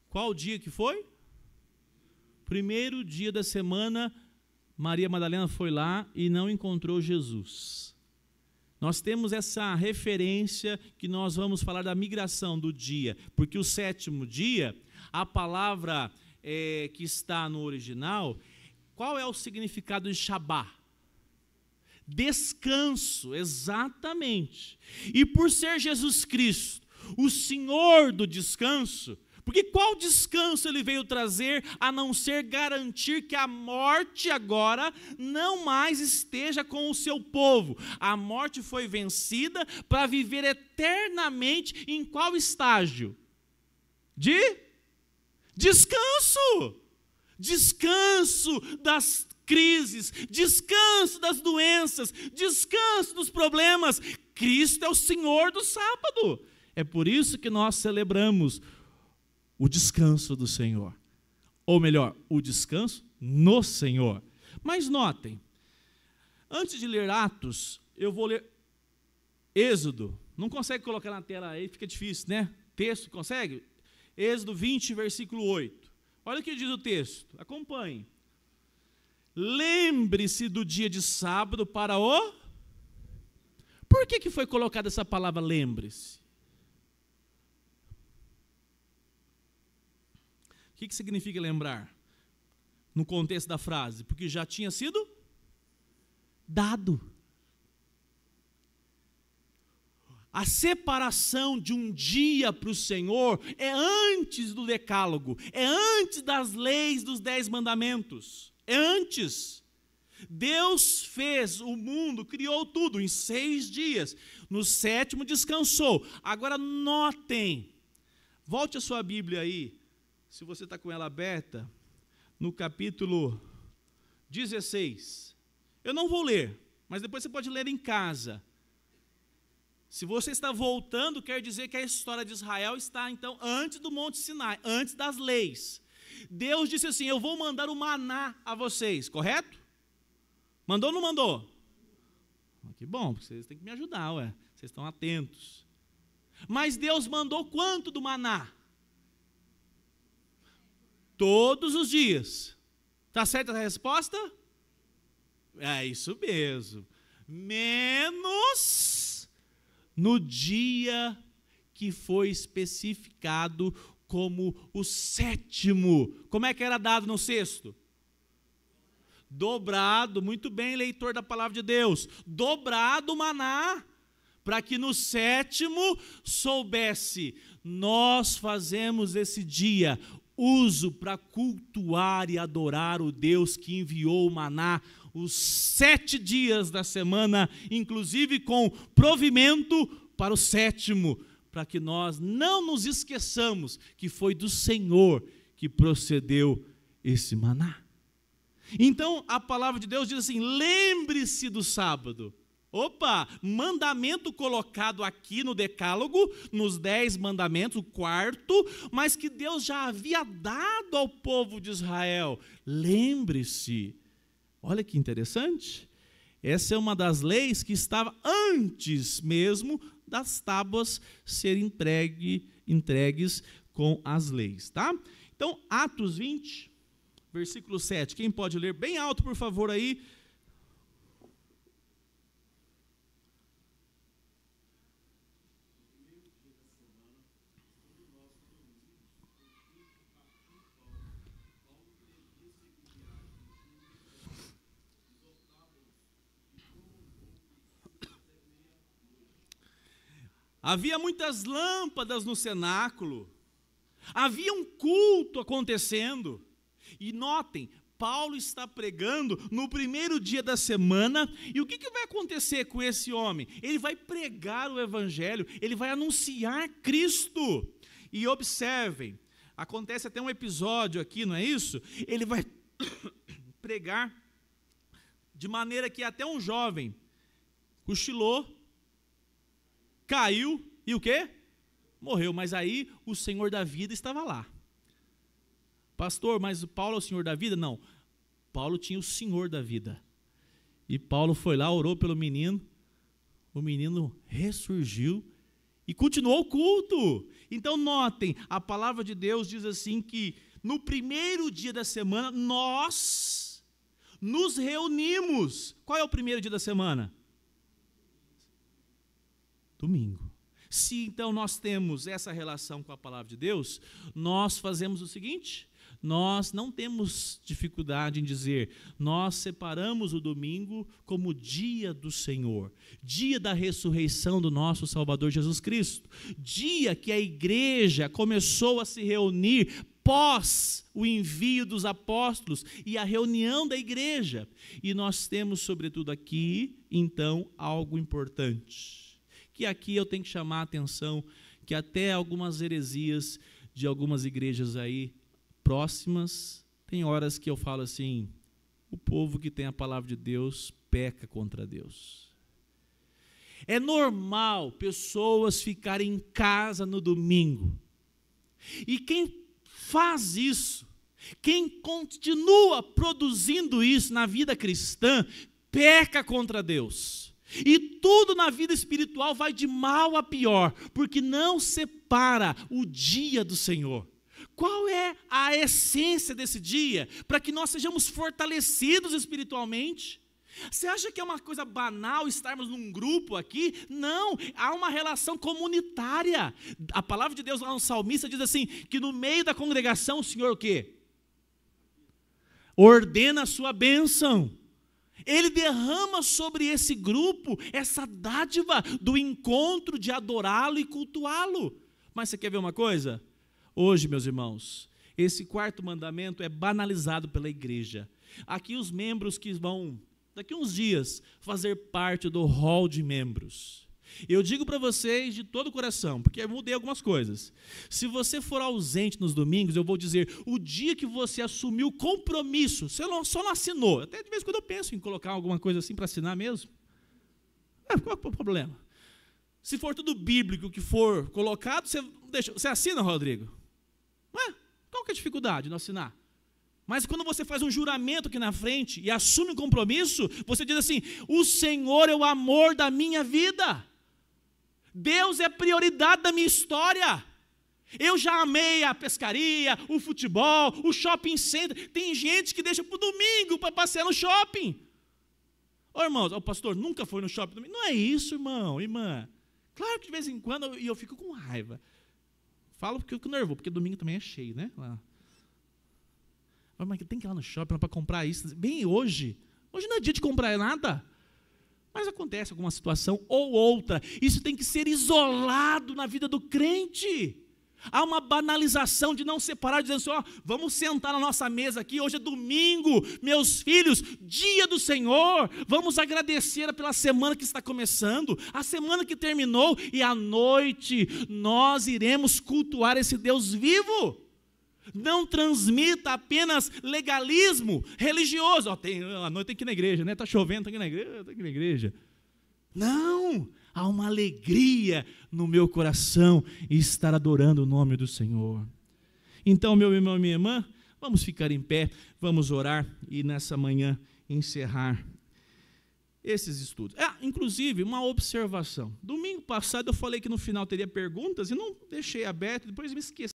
Qual dia que foi? Primeiro dia da semana, Maria Madalena foi lá e não encontrou Jesus. Nós temos essa referência que nós vamos falar da migração do dia, porque o sétimo dia, a palavra que está no original, qual é o significado de Shabá? Descanso, exatamente. E por ser Jesus Cristo, o Senhor do descanso, porque qual descanso ele veio trazer, a não ser garantir que a morte agora não mais esteja com o seu povo. A morte foi vencida para viver eternamente em qual estágio? De descanso. Descanso das crises, descanso das doenças, descanso dos problemas. Cristo é o Senhor do sábado. É por isso que nós celebramos o descanso do Senhor, ou melhor, o descanso no Senhor. Mas notem, antes de ler Atos, eu vou ler Êxodo. Não consegue colocar na tela aí, fica difícil, né? Texto, consegue? Êxodo 20, versículo 8. Olha o que diz o texto, acompanhe. Lembre-se do dia de sábado para o... Por que foi colocada essa palavra lembre-se? O que significa lembrar? No contexto da frase, porque já tinha sido dado. A separação de um dia para o Senhor é antes do decálogo, é antes das leis dos 10 mandamentos, é antes. Deus fez o mundo, criou tudo em 6 dias, no 7º descansou. Agora notem, volte a sua Bíblia aí, se você está com ela aberta, no capítulo 16. Eu não vou ler, mas depois você pode ler em casa. Se você está voltando, quer dizer que a história de Israel está, então, antes do Monte Sinai, antes das leis. Deus disse assim, eu vou mandar o maná a vocês, correto? Mandou ou não mandou? Que bom, porque vocês têm que me ajudar, ué. Vocês estão atentos. Mas Deus mandou quanto do maná? Todos os dias. Está certa a resposta? É isso mesmo. Menos no dia que foi especificado como o 7º. Como é que era dado no 6º? Dobrado, muito bem, leitor da palavra de Deus. Dobrado o maná, para que no 7º soubesse, nós fazemos esse dia uso para cultuar e adorar o Deus que enviou o maná os 7 dias da semana, inclusive com provimento para o 7º, para que nós não nos esqueçamos que foi do Senhor que procedeu esse maná. Então a palavra de Deus diz assim, lembre-se do sábado. Opa, mandamento colocado aqui no decálogo, nos 10 mandamentos, o 4º, mas que Deus já havia dado ao povo de Israel. Lembre-se. Olha que interessante. Essa é uma das leis que estava antes mesmo das tábuas serem entregues com as leis, tá? Então, Atos 20, versículo 7. Quem pode ler bem alto, por favor, aí? Havia muitas lâmpadas no cenáculo. Havia um culto acontecendo. E notem, Paulo está pregando no primeiro dia da semana. E o que vai acontecer com esse homem? Ele vai pregar o evangelho, ele vai anunciar Cristo. E observem, acontece até um episódio aqui, não é isso? Ele vai pregar de maneira que até um jovem cochilou, caiu e o quê? Morreu. Mas aí o Senhor da vida estava lá. Pastor, mas Paulo é o Senhor da vida? Não. Paulo tinha o Senhor da vida. E Paulo foi lá, orou pelo menino. O menino ressurgiu e continuou o culto. Então notem, a palavra de Deus diz assim que no primeiro dia da semana nós nos reunimos. Qual é o primeiro dia da semana? Domingo. Se então nós temos essa relação com a palavra de Deus, nós fazemos o seguinte: nós não temos dificuldade em dizer, nós separamos o domingo como dia do Senhor, dia da ressurreição do nosso Salvador Jesus Cristo, dia que a igreja começou a se reunir pós o envio dos apóstolos e a reunião da igreja. E nós temos, sobretudo aqui, então, algo importante. Que aqui eu tenho que chamar a atenção, que até algumas heresias de algumas igrejas aí próximas, tem horas que eu falo assim, o povo que tem a palavra de Deus peca contra Deus. É normal pessoas ficarem em casa no domingo. E quem faz isso, quem continua produzindo isso na vida cristã, peca contra Deus. E tudo na vida espiritual vai de mal a pior, porque não separa o dia do Senhor. Qual é a essência desse dia? Para que nós sejamos fortalecidos espiritualmente. Você acha que é uma coisa banal estarmos num grupo aqui? Não, há uma relação comunitária. A palavra de Deus lá no salmista diz assim, que no meio da congregação o Senhor o quê? Ordena a sua bênção. Ele derrama sobre esse grupo essa dádiva do encontro, de adorá-lo e cultuá-lo. Mas você quer ver uma coisa? Hoje, meus irmãos, esse quarto mandamento é banalizado pela igreja. Aqui os membros que vão, daqui uns dias, fazer parte do hall de membros. Eu digo para vocês de todo o coração, porque eu mudei algumas coisas. Se você for ausente nos domingos, eu vou dizer, o dia que você assumiu compromisso, você só não assinou. Até de vez em quando eu penso em colocar alguma coisa assim para assinar mesmo. Qual é o problema? Se for tudo bíblico que for colocado, você assina, Rodrigo? Qual que é a dificuldade de não assinar? Mas quando você faz um juramento aqui na frente e assume um compromisso, você diz assim, o Senhor é o amor da minha vida. Deus é prioridade da minha história. Eu já amei a pescaria, o futebol, o shopping center. Tem gente que deixa para o domingo para passear no shopping. Ô irmãos, o pastor nunca foi no shopping domingo. Não é isso, irmão, irmã. Claro que de vez em quando eu fico com raiva. Falo porque eu fico nervoso, porque domingo também é cheio, né? Lá. Mas tem que ir lá no shopping para comprar isso. Bem hoje. Hoje não é dia de comprar nada. Mas acontece alguma situação ou outra. Isso tem que ser isolado na vida do crente. Há uma banalização de não separar, dizendo assim, ó, vamos sentar na nossa mesa aqui, hoje é domingo, meus filhos, dia do Senhor, vamos agradecer pela semana que está começando, a semana que terminou, e à noite nós iremos cultuar esse Deus vivo. Não transmita apenas legalismo religioso. À noite tem que ir na igreja, né? Está chovendo, tem que ir na igreja. Não, há uma alegria no meu coração em estar adorando o nome do Senhor. Então, meu irmão e minha irmã, vamos ficar em pé, vamos orar e nessa manhã encerrar esses estudos. Inclusive, uma observação. Domingo passado eu falei que no final teria perguntas e não deixei aberto, depois me esqueci.